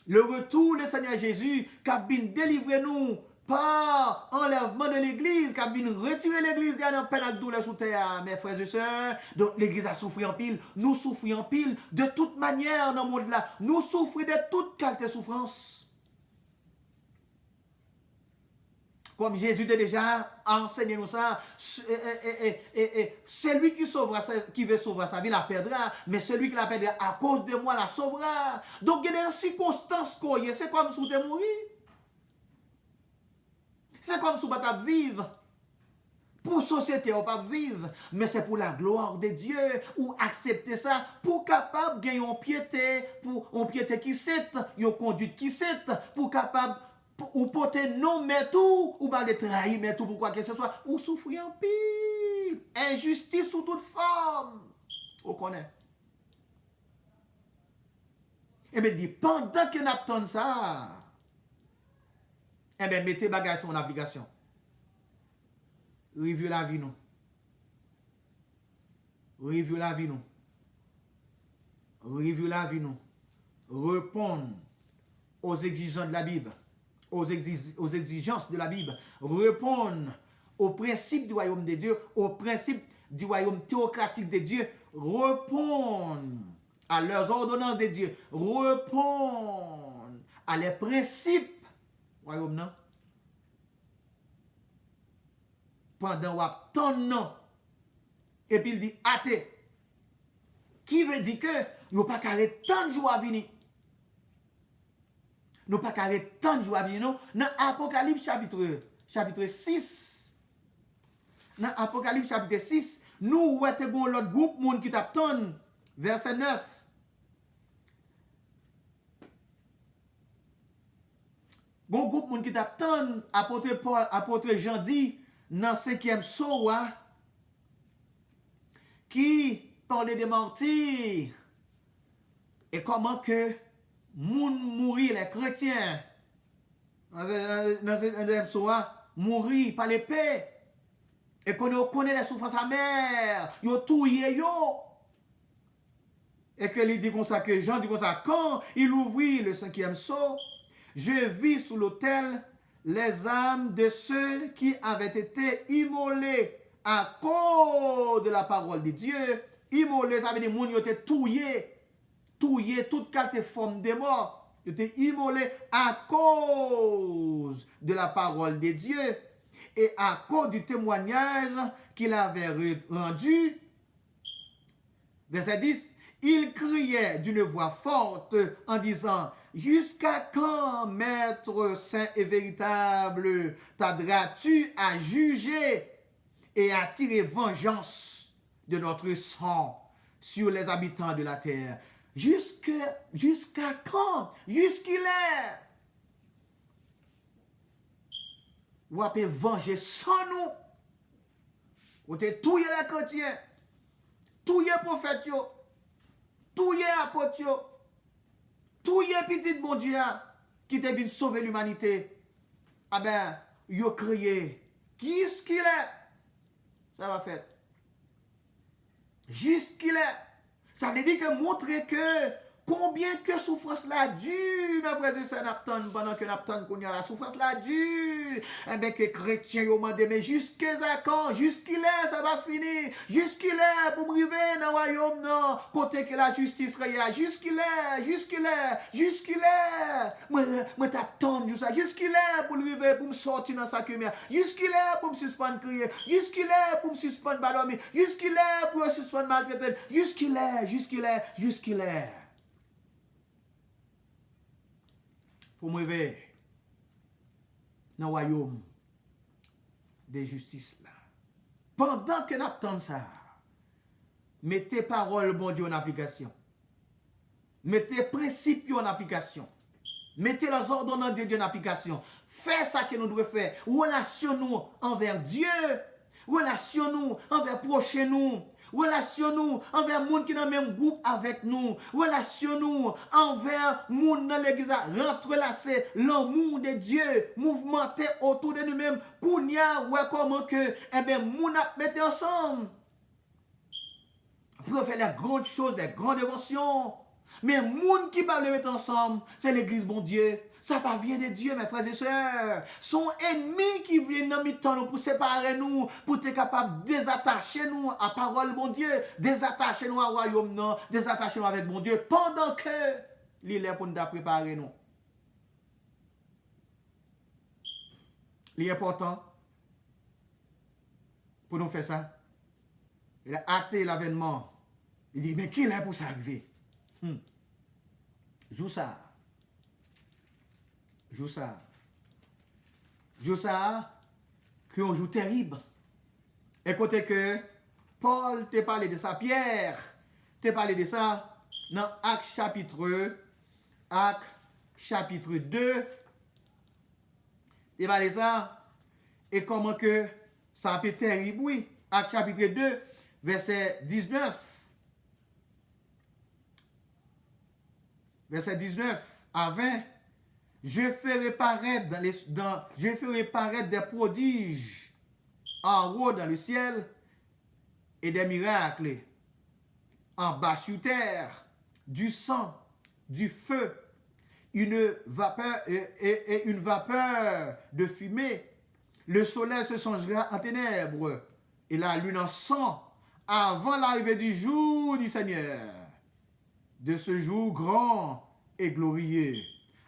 le retour du Seigneur Jésus, qui a bien délivré nous par enlèvement de l'église, qui a bien retiré l'église de peine de douleur sous terre, mes frères et sœurs. Donc l'église a souffert en pile, nous souffrons en pile, de toute manière dans le monde là, nous souffrons de toute qualité de souffrance. Comme Jésus a déjà enseigné nous ça, celui qui veut sauver sa vie la perdra, mais celui qui la perdra à cause de moi la sauvera. Donc il y a des circonstances, c'est comme si tu es mourir. C'est comme si tu vas vivre. Pour la société, on ne pas vivre, mais c'est pour la gloire de Dieu, ou accepter ça, pour capable gagner une piété, pour une piété qui s'est, une conduite qui s'est, pour capable ou porter non mais tout, ou pas de trahir mais tout pour quoi que ce soit, ou souffrir en pile, injustice sous toute forme. On connaît. Et bien, dit, pendant que nous attendons ça, eh bien, mettez bagages en application. Review la vie, nous. Review la vie, nous. Review la vie, nous. Répondre aux exigences de la Bible. aux exigences de la Bible, répondre aux principes du royaume de Dieu, aux principes du royaume théocratique de Dieu, répondre à leurs ordonnances de Dieu, répondre à les principes du royaume, non? Pendant wap ton non. Et puis il dit athée. Qui veut dire que nous pas carré tant de jours à venir. Nous pas carré tant de jours à venir, non? Dans Apocalypse chapitre 6. Dans Apocalypse chapitre 6, nous ouais l'autre groupe monde qui t'attend. Verset 9. Bon groupe monde qui t'attend, apôtre Jean dit dans 5e soa qui parlait des martyrs et comment que moun mourir les chrétiens dans 5e soa mourir par l'épée et qu'on connaît les souffrances amères, yo touye yo. Et que il dit comme ça, que Jean dit comme ça, quand il ouvrit le 5e sceau, je vis sous l'autel les âmes de ceux qui avaient été immolés à cause de la parole de Dieu. Immolés, ça veut dire moun yo te touye toute qualité forme de mort. Yo te immolés à cause de la parole de Dieu et à cause du témoignage qu'il avait rendu. Verset 10. Il criait d'une voix forte en disant, jusqu'à quand, maître saint et véritable, tarderas-tu à juger et à tirer vengeance de notre sang sur les habitants de la terre? Jusqu'à quand? Jusqu'il est. Ou avez venger sans nous. Ou te touye les chrétiens, touye prophètes yo, touye apôtres yo, touye petit bon Dieu qui te vient sauver l'humanité. Ah ben, yo crié, qui est-ce qu'il est? Ça va faire. Jusqu'il est. Ça veut dire que montrer que combien que souffrance la dure, mes frères et sœurs, pendant que n'attend qu'on y a la souffrance la dure. Eh bien que chrétiens ont demandé, mais jusqu'à quand? Jusqu'il est, ça va finir. Jusqu'il est, pour me arriver dans le royaume, non. Côté que la justice réelle. Jusqu'il est. Moi t'attends ça. Jusqu'il est, pour arriver, pour me sortir dans sa lumière. Jusqu'il est, pour me suspendre crier. Jusqu'il est, pour me suspendre ballonner. Jusqu'il est, pour me suspendre maltraiter. Jusqu'il est. Pour me réveiller dans le royaume de justice là. Pendant que nous attendons ça, mettez parole bon Dieu en application. Mettez principes en application. Mettez les ordonnances de Dieu en application. Faites ça que nous devons faire. Relationnons-nous envers Dieu. Relationnons-nous envers prochain nous. Relationnons-nous envers les gens qui sont dans le même groupe avec nous. Relationnons-nous envers les gens dans l'église. Rentrelacez l'amour de Dieu. Mouvementez autour de nous-mêmes. Kounia, ouais, comment que, eh bien, nous mettez ensemble. Pour faire les grandes choses, les grandes dévotions. Mais les gens qui parlent mettre ensemble, c'est l'église, bon Dieu. Ça pas vient de Dieu, mes frères et sœurs. Son ennemi qui vient dans le temps pour séparer nous, pour être capable de désattacher nous à parole, bon Dieu, désattacher nous au royaume, non, désattacher nous avec bon Dieu, pendant que il est pour nous préparer nous. Il est important pour nous faire ça. Il a hâté l'avènement. Il dit, mais qui est pour ça arriver? Joue ça. Que on joue terrible. Écoutez que Paul te parlé de ça, Pierre te parlé de ça dans Actes chapitre 2. Il parlé de ça et comment que ça a été terrible, oui. Actes chapitre 2, verset 19. Verset 19 à 20. Je ferai paraître des prodiges en haut dans le ciel et des miracles en bas sur terre, du sang, du feu une vapeur et une vapeur de fumée. Le soleil se changera en ténèbres et la lune en sang avant l'arrivée du jour du Seigneur, de ce jour grand et glorieux.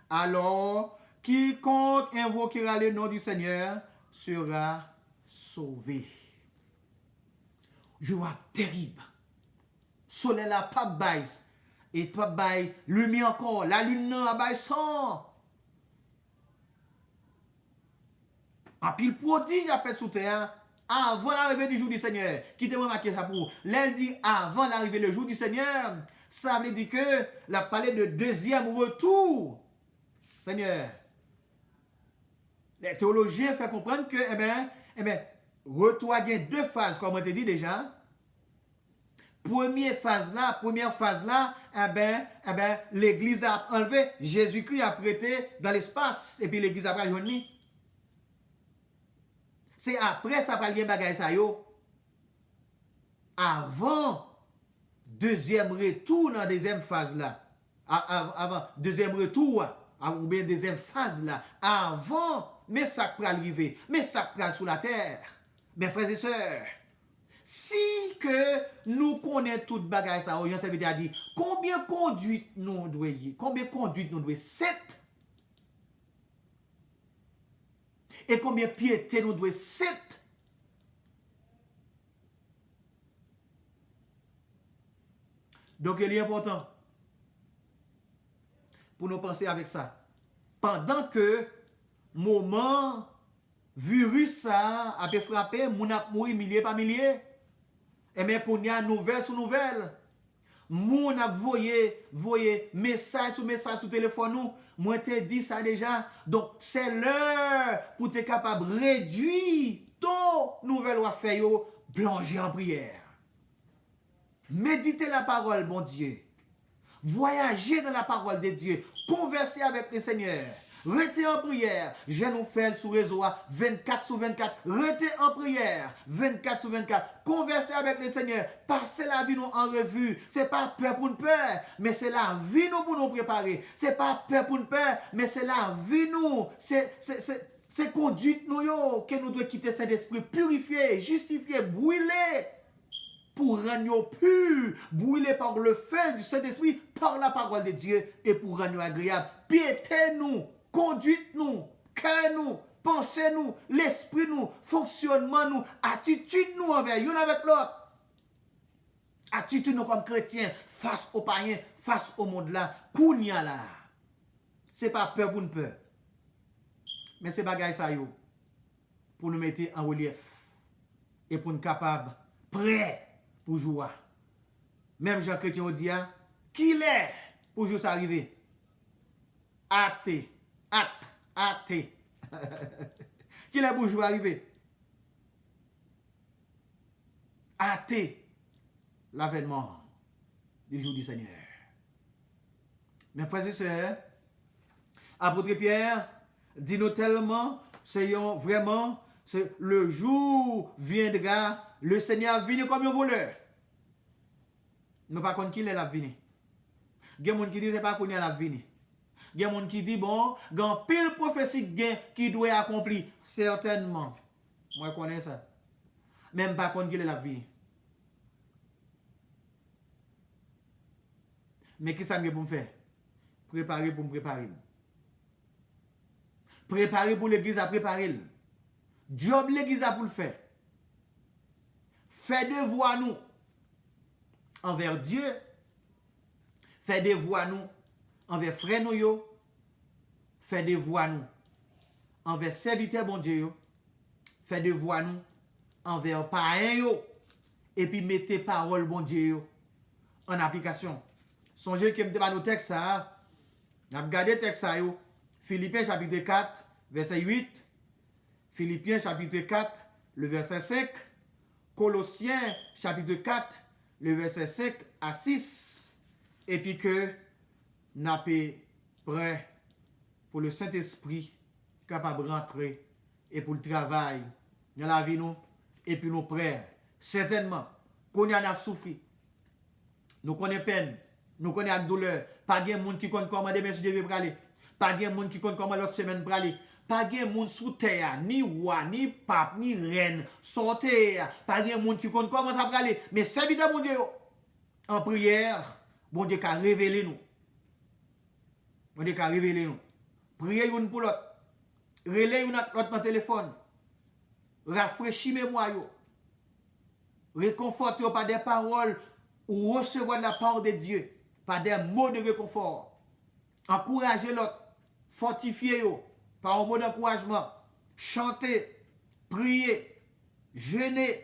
Alors, quiconque invoquera le nom du Seigneur sera sauvé. Joie terrible. Soleil là, pas baisse. Et pas baille, lumière encore. La lune non, a baille sans. En pile prodige à fait sous terre. Avant l'arrivée du jour du Seigneur. Qui te remarqué ça pour? L'elle dit avant l'arrivée du jour du Seigneur. Ça veut dire que la parlé de deuxième retour. Seigneur. Les théologiens font comprendre que, retour a deux phases, comme on te dit déjà. Première phase là, l'église a enlevé, Jésus-Christ a prêté dans l'espace, et puis l'église a pas joint. C'est après ça va lier bagay ça yo. Avant deuxième retour dans deuxième phase là. Avant deuxième retour ou bien deuxième phase là. Avant, mais ça peut arriver, mais ça peut sous la terre. Mes frères et sœurs, si que nous connaissons toute bagaille ça, ça veut dire combien conduite nous doit y, combien conduite nous doit 7 et combien piété nous doit 7. Donc il est important pour nous penser avec ça. Pendant que moment virus ça a pu frapper, moun a mouri milliers par milliers. Et bien, qu'on y a nouvelle sur nouvelle. Moun a voyé message sur téléphone nous. Moi, te dit ça déjà. Donc, c'est l'heure pour être capable de réduire ton nouvelle affaire plonger en prière. Méditez la parole, bon Dieu. Voyagez dans la parole de Dieu. Conversez avec le Seigneur. Restez en prière. Je nous fais sous réseau 24/24. Restez en prière 24/24. Conversez avec le Seigneur. Passez la vie nous en revue. C'est pas peur pour nous peur, mais c'est la vie nous pour nous préparer. C'est pas peur pour nous peur, mais c'est la vie nous. C'est conduite nous yo que nous devons quitter cet esprit purifié, justifié, brûlé pour rendre pur, brûlé par le feu du Saint-Esprit, par la parole de Dieu et pour rendre agréable. Piété nous. Conduite-nous, cœur-nous, pensez-nous, l'esprit-nous, fonctionnement-nous, attitude-nous envers l'un avec l'autre. Attitude-nous comme chrétiens face aux païens, face au monde là. Kounya là. C'est pas peur pour nous peur. Mais c'est bagaille ça yo. Pour nous mettre en relief. Et pour nous capables, prêts pour jouer. Même Jean Chrétien dit, qui l'est pour jouer ça arriver? Athée. Athée. Qui est pour jouer arriver? Athée. L'avènement du jour du Seigneur. Mes frères et sœurs, apôtre Pierre dit nous tellement, c'est vraiment, le jour viendra, le Seigneur vient comme un voleur. Nous pas contre qui il est la venir. Il y a des gens qui disent pas qu'on est la venir. Il y a des gens qui disent, bon, il y a pile prophétie qui doit accomplir. Certainement. Moi, je connais ça. Même pas contre qui est la vie. Mais qui ça pour me faire? Préparer pour me préparer. Préparer pour l'église à préparer. Job l'église a pour le faire. Fait devoir nous envers Dieu. Fait devoir nous envers frères nous yo, fait devoir nous envers serviteurs bon Dieu yo, fait devoir nous envers païens yo, et puis mettez parole bon Dieu yo en application. Songez que m'te pas nos textes ça, n'a regardé texte ça yo, Philippiens chapitre 4 verset 8, Philippiens chapitre 4 le verset 5, Colossiens chapitre 4 le verset 5 à 6, et puis que n'a pas prêt pour le Saint-Esprit capable de rentrer et pour le travail dans la vie nous et puis nous prêts certainement qu'on y a souffert, nous connaissons peine, nous connaissons douleur, pas de monde qui connaît comment demain si Dieu veut aller, Pas de monde qui compte comment l'autre semaine pour aller. Pas de monde sous terre, ni roi, ni pape, ni reine, sortez. Pas de monde qui compte comment ça pour aller. Mais serviteur mon Dieu, en prière, bon Dieu qu'a révélé nous. Bon Dieu qu'a révélé nous. Priez une pour l'autre. Relais une l'autre dans téléphone. Rafraîchis mémoire yo. Réconfortez par des paroles ou recevoir la parole de Dieu par des mots de réconfort. Encouragez l'autre, fortifiez yo par un mot d'encouragement. Chantez, priez, jeûnez,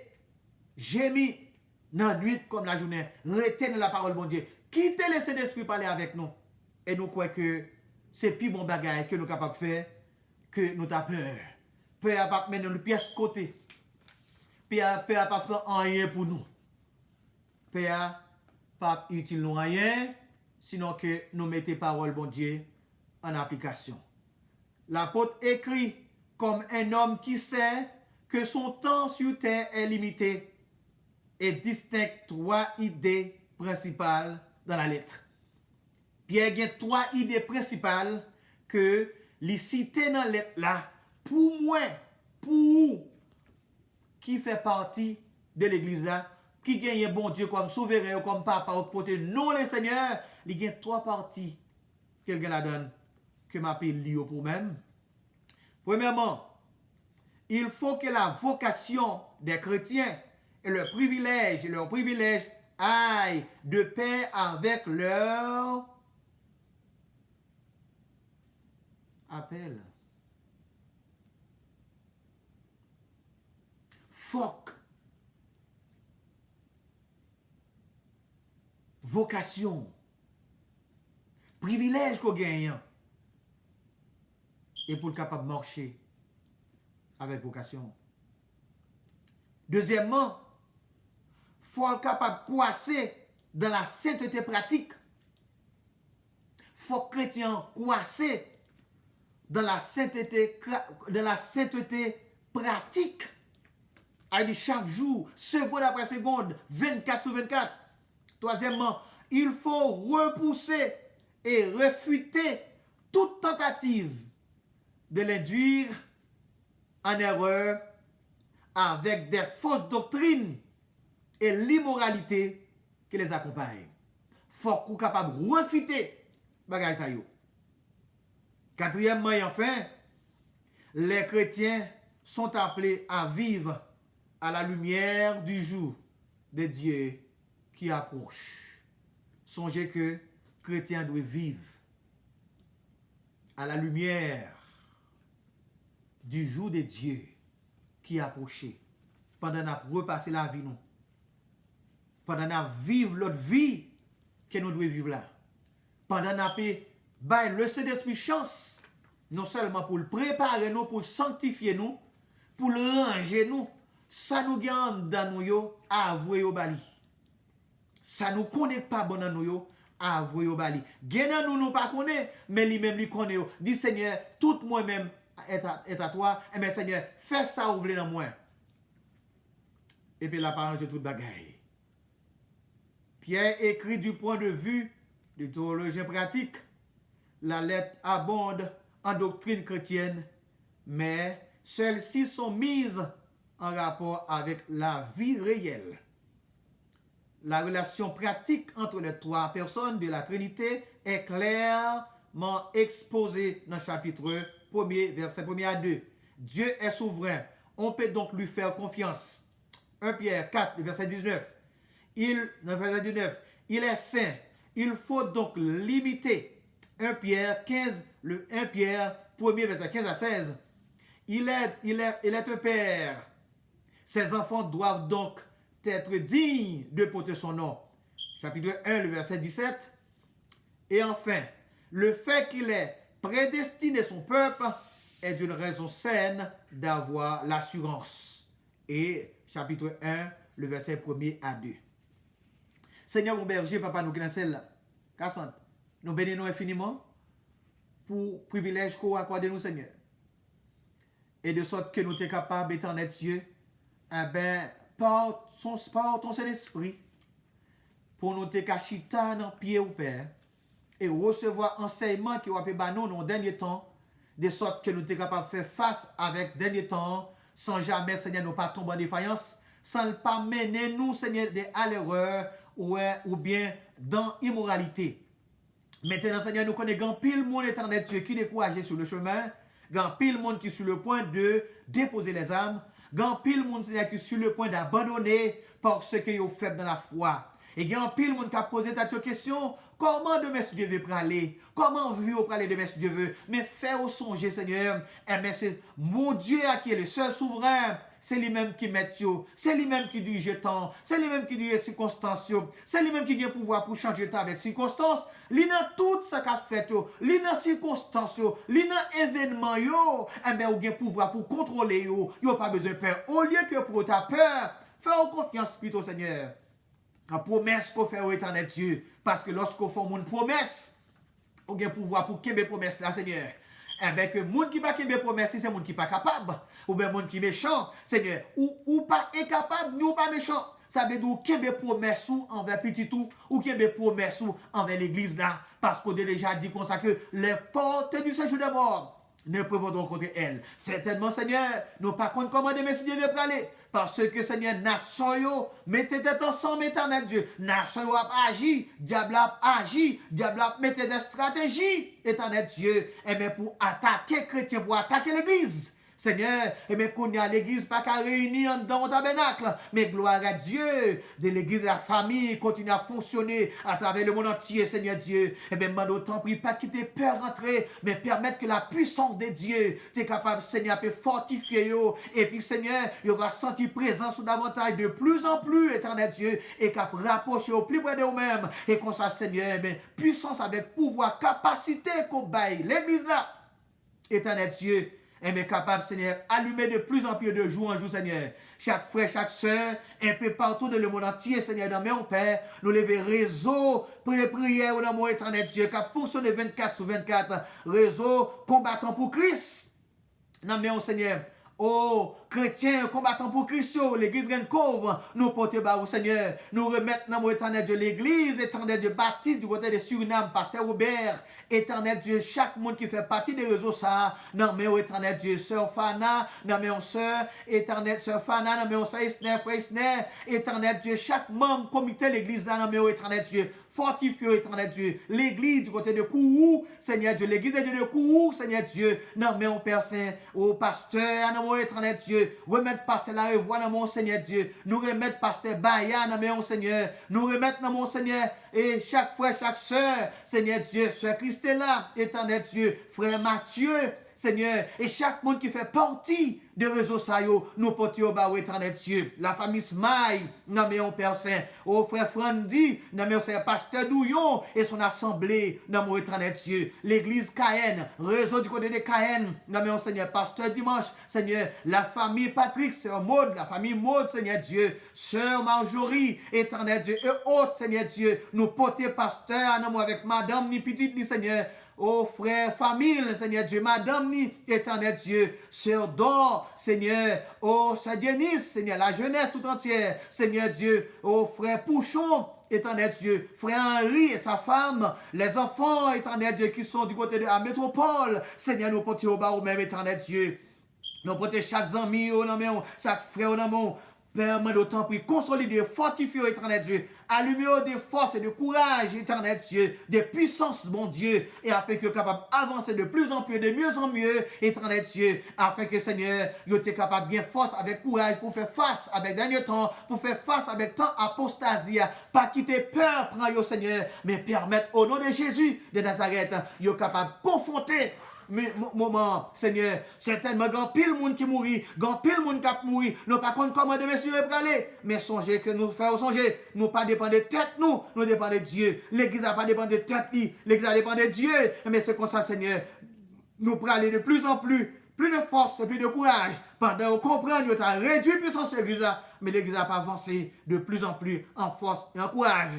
gémez dans la nuit comme la journée. Retenez la parole de bon Dieu. Quittez le Saint-Esprit parler avec nous. Et nous croyons que c'est plus bon bagage que nous sommes capables de faire que nous avons peur. Peur à pas mettre nos pièces côté. Peur à pas faire rien pour nous. Peur à pas utile rien, sinon que nous mettons parole bon Dieu en application. L'apôtre écrit comme un homme qui sait que son temps sur terre est limité et distingue 3 idées principales dans la lettre. Pierre a 3 idées principales que les citer dans la lettre là pour moi, pour qui fait partie de l'église là, qui gagne bon Dieu comme souverain, comme papa, ou porter non le Seigneur, il y a 3 parties qu'il la donne que m'appelle Lio pour même. Premièrement, il faut que la vocation des chrétiens et leur privilège aillent de pair avec leur appel. Fuck. Vocation. Privilège qu'on gagne. Et pour le capable de marcher avec vocation. Deuxièmement, il faut être capable de croiser dans la sainteté pratique. Il faut que les chrétiens croiser dans la sainteté pratique. Il dit chaque jour, seconde après seconde, 24 sur 24. Troisièmement, il faut repousser et réfuter toute tentative de l'induire en erreur avec des fausses doctrines et l'immoralité qui les accompagne. Faut qu'on soit capable de refuter bagay sa yo. Quatrièmement et enfin, les chrétiens sont appelés à vivre à la lumière du jour de Dieu qui approche. Songez que chrétiens doivent vivre à la lumière du jour de Dieu qui approche. Pendant qu'on repasser la vie nous. Pendant qu'on vivre l'autre vie que nous devons vivre là. Pendant qu'on le Saint-Esprit chance, non seulement pour le préparer nous, pour le sanctifier nous, pour le ranger nous, ça nous garde dans nous à avouer au bali. Ça nous connaît pas bon dans nous à avouer au bali. Gen nous pas connaît, mais lui-même lui connaît. Dit Seigneur, tout moi-même est à toi, et mais Seigneur, fais ça ou voulez dans moi. Et puis la parole de toute bagaille. Pierre écrit du point de vue du théologien pratique. La lettre abonde en doctrine chrétienne, mais celles-ci sont mises en rapport avec la vie réelle. La relation pratique entre les 3 personnes de la Trinité est clairement exposée dans le chapitre 1er, verset 1er à 2. Dieu est souverain. On peut donc lui faire confiance. 1 Pierre 4, verset 19. Verset 19. Il est saint. Il faut donc l'imiter. 1 Pierre 15, le 1 Pierre 1er, verset 15 à 16. Il est un père. Ses enfants doivent donc être dignes de porter son nom. Chapitre 1, le verset 17. Et enfin, le fait qu'il ait prédestiné son peuple est d'une raison saine d'avoir l'assurance. Et chapitre 1, le verset 1er à 2. Seigneur mon berger, papa, nous qui sommes là, Cassandre, nous bénissons infiniment pour le privilège qu'on accorde nous, Seigneur. Et de sorte que nous sommes capables, éternel Dieu, par ton Saint-Esprit, pour nous te cachita dans pied au Père, et recevoir enseignement qui va faire nous dans le dernier temps, de sorte que nous sommes capables de faire face avec le dernier temps, sans jamais, Seigneur, nous pas tomber en défaillance, sans ne pas mener nous, Seigneur, à l'erreur ou bien dans l'immoralité. Maintenant, Seigneur, nous connaissons pile monde éternel Dieu qui est découragé sur le chemin, grand pile monde qui est sur le point de déposer les âmes, grand pile monde, Seigneur, qui est sur le point d'abandonner parce que vous faites dans la foi. Et il y a un pile monde qui a posé cette question, comment demain si Dieu veut parler? Comment veut parler demain si Dieu veut? Mais faire songer, Seigneur, mais c'est mon Dieu qui est le seul souverain. C'est lui-même qui met tout. C'est lui-même qui dirige le temps. C'est lui-même qui dirige les circonstances. C'est lui-même qui a le pouvoir pour changer le temps avec circonstances. Il a tout ce qu'a fait. Il a circonstances. Il a événements. Il a le pouvoir pour contrôler. Il n'a pas besoin de peur. Au lieu que pour ta peur, fais confiance plutôt, Seigneur. La promesse qu'on fait au éternel Dieu. Parce que lorsqu'on fait une promesse, on a le pouvoir pour qu'aimer promesse là, Seigneur. Eh bien, que monde qui pas qu'aimer promesse, c'est monde qui pas capable. Ou bien monde qui méchant, Seigneur. Ou pas incapable, nous pas méchant. Ça veut dire qu'aimer promesse envers petit tout, ou qu'aimer promesse envers l'église là. Parce qu'on a déjà dit comme ça que les portes du séjour des morts ne peuvent donc contre elle. Certainement, Seigneur, nous pas compte comment des messieurs Dieu veut aller. Parce que, Seigneur, nation, mettez des ensemble, éternel Dieu. Nation a agi, diable a agi, diable a mettez des stratégies, éternel Dieu. Et bien pour attaquer chrétiens, pour attaquer l'église. Seigneur, et bien qu'on y a l'église pas qu'à réunir dans le tabernacle, mais gloire à Dieu, de l'église de la famille continue à fonctionner à travers le monde entier, Seigneur Dieu. Et bien, maintenant, tant pis, pas quitter peur rentrer, mais permettre que la puissance de Dieu, tu es capable, Seigneur, de fortifier, et puis, Seigneur, il va sentir présence davantage de plus en plus, éternel Dieu, et capable rapprocher au plus près de nous-mêmes, et comme ça, Seigneur, mais puissance avec pouvoir, capacité qu'on baille, l'église là, éternel Dieu, et bien capable, Seigneur, allumer de plus en plus de jour en jour, Seigneur. Chaque frère, chaque soeur, un peu partout dans le monde entier, Seigneur, dans mon Père, nous lever réseau, prière, dans mon éternel Dieu, qui fonctionne 24 sur 24, réseau combattant pour Christ. Non, mais, Seigneur, oh, chrétiens, combattants pour Christ, l'église Grande Cove, nous portons bas au Seigneur, nous remettons dans l'éternel Dieu l'église, éternel Dieu Baptiste du côté de Suriname, pasteur Robert, éternel Dieu, chaque monde qui fait partie des réseaux, ça, non, mais au éternel Dieu, sœur Fana, non, mais on sœur, éternel sœur Fana, non, mais on sœur Isner, frère Isner, éternel Dieu, chaque membre, comité de l'église, là, non, mais au éternel Dieu, fortifie, éternel Dieu, l'église du côté de Kourou, Seigneur Dieu, l'église de Dieu de Kourou, Seigneur Dieu, non, mais on Père Saint, au pasteur, non, mais éternel Dieu, remettre pasteur la revoie dans mon Seigneur Dieu, nous remettre pasteur Baya dans mon Seigneur, nous remettre dans mon Seigneur, et chaque frère, chaque soeur, Seigneur Dieu, soeur Christella, éternel Dieu, frère Mathieu, Seigneur, et chaque monde qui fait partie de réseau Sayo, nous portons au bas, éternel Dieu. La famille Smile, nommé mon Père Saint, au frère Frandi, nommé mon pasteur Douillon, et son assemblée, nommé mon éternel Dieu. L'église Caen, réseau du côté de Caen, nommé mon Seigneur, pasteur Dimanche, Seigneur. La famille Patrick, sœur Maud, la famille Maud, Seigneur Dieu. Sœur Marjorie, éternel Dieu, et autres, Seigneur Dieu. Nous portons pasteur, nommé avec madame, ni petite, ni Seigneur. Oh frère, famille, Seigneur Dieu, madame, ni éternel Dieu, sœur d'or, Seigneur, oh sœur Denis, Seigneur, la jeunesse tout entière, Seigneur Dieu, oh frère Pouchon, éternel Dieu, frère Henri et sa femme, les enfants, éternel Dieu, qui sont du côté de la métropole, Seigneur, nous portons au bas au même, éternel Dieu, nous portons chaque ami, chaque frère, Père, moi d'autant pris, consolider, fortifier, éternel Dieu, allumer des forces et de courage, éternel Dieu, des puissances, mon Dieu, et afin que capable d'avancer de plus en plus, de mieux en mieux, éternel Dieu, afin que Seigneur, vous êtes capable bien force avec courage pour faire face avec dernier temps, pour faire face avec tant apostasie, pas quitter peur, prends yo Seigneur, mais permettre au nom de Jésus de Nazareth, vous êtes capable de confronter moment, Seigneur, certainement, grand pile monde qui mourit, grand pile monde qui a mouru, nous pas compte comment de messieurs aller, mais songez que nous faisons songer, nous pas dépendre de tête, nous dépendons de Dieu, l'église n'a pas dépendre de tête, l'église dépend de Dieu, mais c'est comme ça, Seigneur, nous prenons aller de plus en plus de force, plus de courage, pendant qu'on comprend, nous avons réduit la puissance de l'église, mais l'église n'a pas avancé de plus en plus en force et en courage,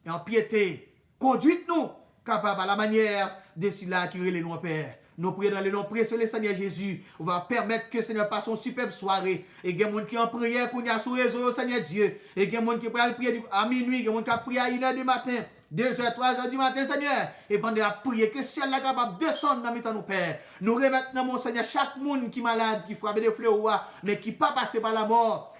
et en piété, conduite-nous, capable à la manière de cela qui relève nos pères. Nous prions dans le nom précieux du Seigneur Jésus. On va permettre que Seigneur passe une superbe soirée. Et il y a des gens qui en prière qu'on y a sur le réseau, Seigneur Dieu. Et il y a des gens qui prient à minuit, il y a des gens qui prient à 1h du matin. 2h, 3h du matin, Seigneur. Et pendant la prière, que ciel est capable de descendre dans le nos pères. Nous remettons, mon Seigneur, chaque monde qui est malade, qui frappe des fléaux, mais qui n'est pas passé par la mort.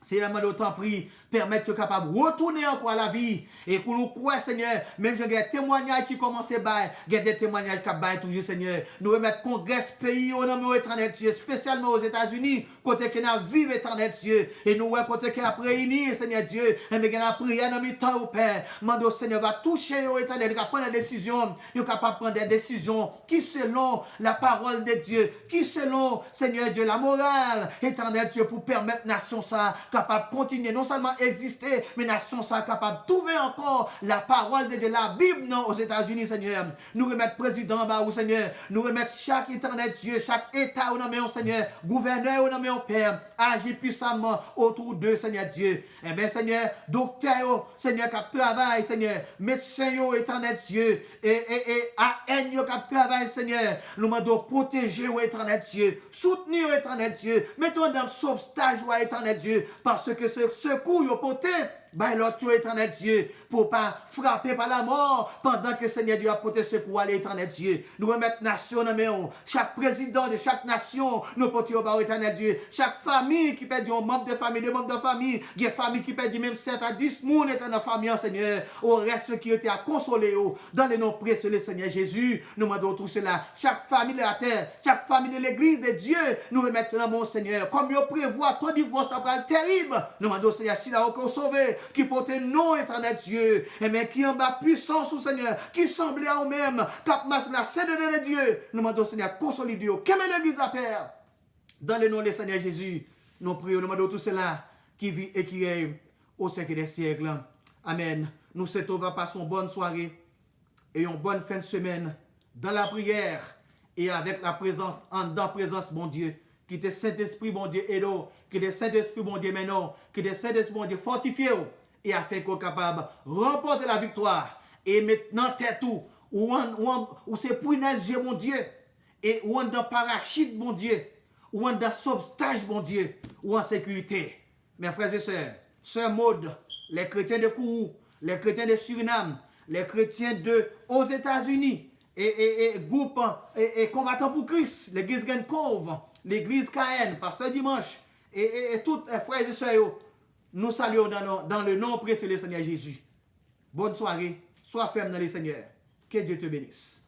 C'est la main d'autant prie, permettre de capable de retourner encore à la vie. Et pour nous croire, Seigneur, même si il y a des témoignages qui commencent à bailler, il y a des témoignages qui baillent toujours, Seigneur. Nous remettons congrès pays au nom éternel Dieu, spécialement aux États-Unis, côté qui n'a vive éternel Dieu. Et nous, côté qui a réuni, Seigneur Dieu, et nous avons prié dans le temps au Père. Mando, Seigneur, va toucher au éternel, il va prendre des décisions, il est capable de prendre des décisions qui selon la parole de Dieu, qui selon, Seigneur Dieu, la morale éternel Dieu, pour permettre nation ça capable de continuer, non seulement exister, mais nation ça capable de trouver encore la parole de Dieu, la Bible non, aux États-Unis, Seigneur. Nous remettre président bah, Seigneur. Nous remettre chaque éternel Dieu, chaque État au nom de Seigneur, gouverneur au nom de Père, agit puissamment autour d'eux, Seigneur Dieu. Eh bien, Seigneur, docteur, Seigneur, qui travaille, Seigneur, médecin, éternel Dieu, et AN, qui travaille, Seigneur, nous demandons protéger, éternel Dieu, soutenir, éternel Dieu, mettons dans le sauvetage, éternel Dieu, parce que ce secours, il porté, ben l'autre éternel Dieu, pour pas frapper par la mort, pendant que Seigneur Dieu a porté secours à l'éternel Dieu. Nous remettons nation dans main, chaque président de chaque nation, nous portons au éternel Dieu, chaque famille qui perd un membre de famille, des membres de famille, il y a des familles qui perdent même 7 à 10 personnes étant dans la famille, Seigneur, au reste qui était à consoler, dans le nom précieux du Seigneur Jésus, nous demandons tout cela, chaque famille de la terre, chaque famille de l'église de Dieu, nous remettons dans mon Seigneur, comme il prévoit, ton divorce terrible, nous demandons Seigneur, s'il a encore sauvé, qui portait non éternel Dieu, et mais qui en bas puissance au Seigneur, qui semblait à eux-mêmes, cap masse la scène de Dieu, nous demandons Seigneur, consolide, qu'aime l'église à Père, dans le nom du Seigneur Jésus, nous prions, nous demandons tout cela, qui vit et qui est au siècle des siècles. Amen. Nous souhaitons passer une bonne soirée et une bonne fin de semaine dans la prière et avec la présence, dans la présence, mon Dieu, qui te Saint-Esprit, mon Dieu, et nous, qui te Saint-Esprit, mon Dieu, maintenant, qui te Saint-Esprit, mon Dieu, fortifié et a fait qu'on est capable de remporter la victoire. Et maintenant, tête tout, où c'est pour nager, mon Dieu, et où on dans parachute, mon Dieu, ou on dans sauvetage, mon Dieu, ou en sécurité. Mes frères et sœurs, sœur Maud, les chrétiens de Kourou, les chrétiens de Suriname, les chrétiens aux États-Unis, et groupe et combattants pour Christ, l'église Grand Cove, l'église KN, Pasteur Dimanche, et tous les frères et sœurs, nous saluons dans le nom précieux du Seigneur Jésus. Bonne soirée, sois ferme dans le Seigneur. Que Dieu te bénisse.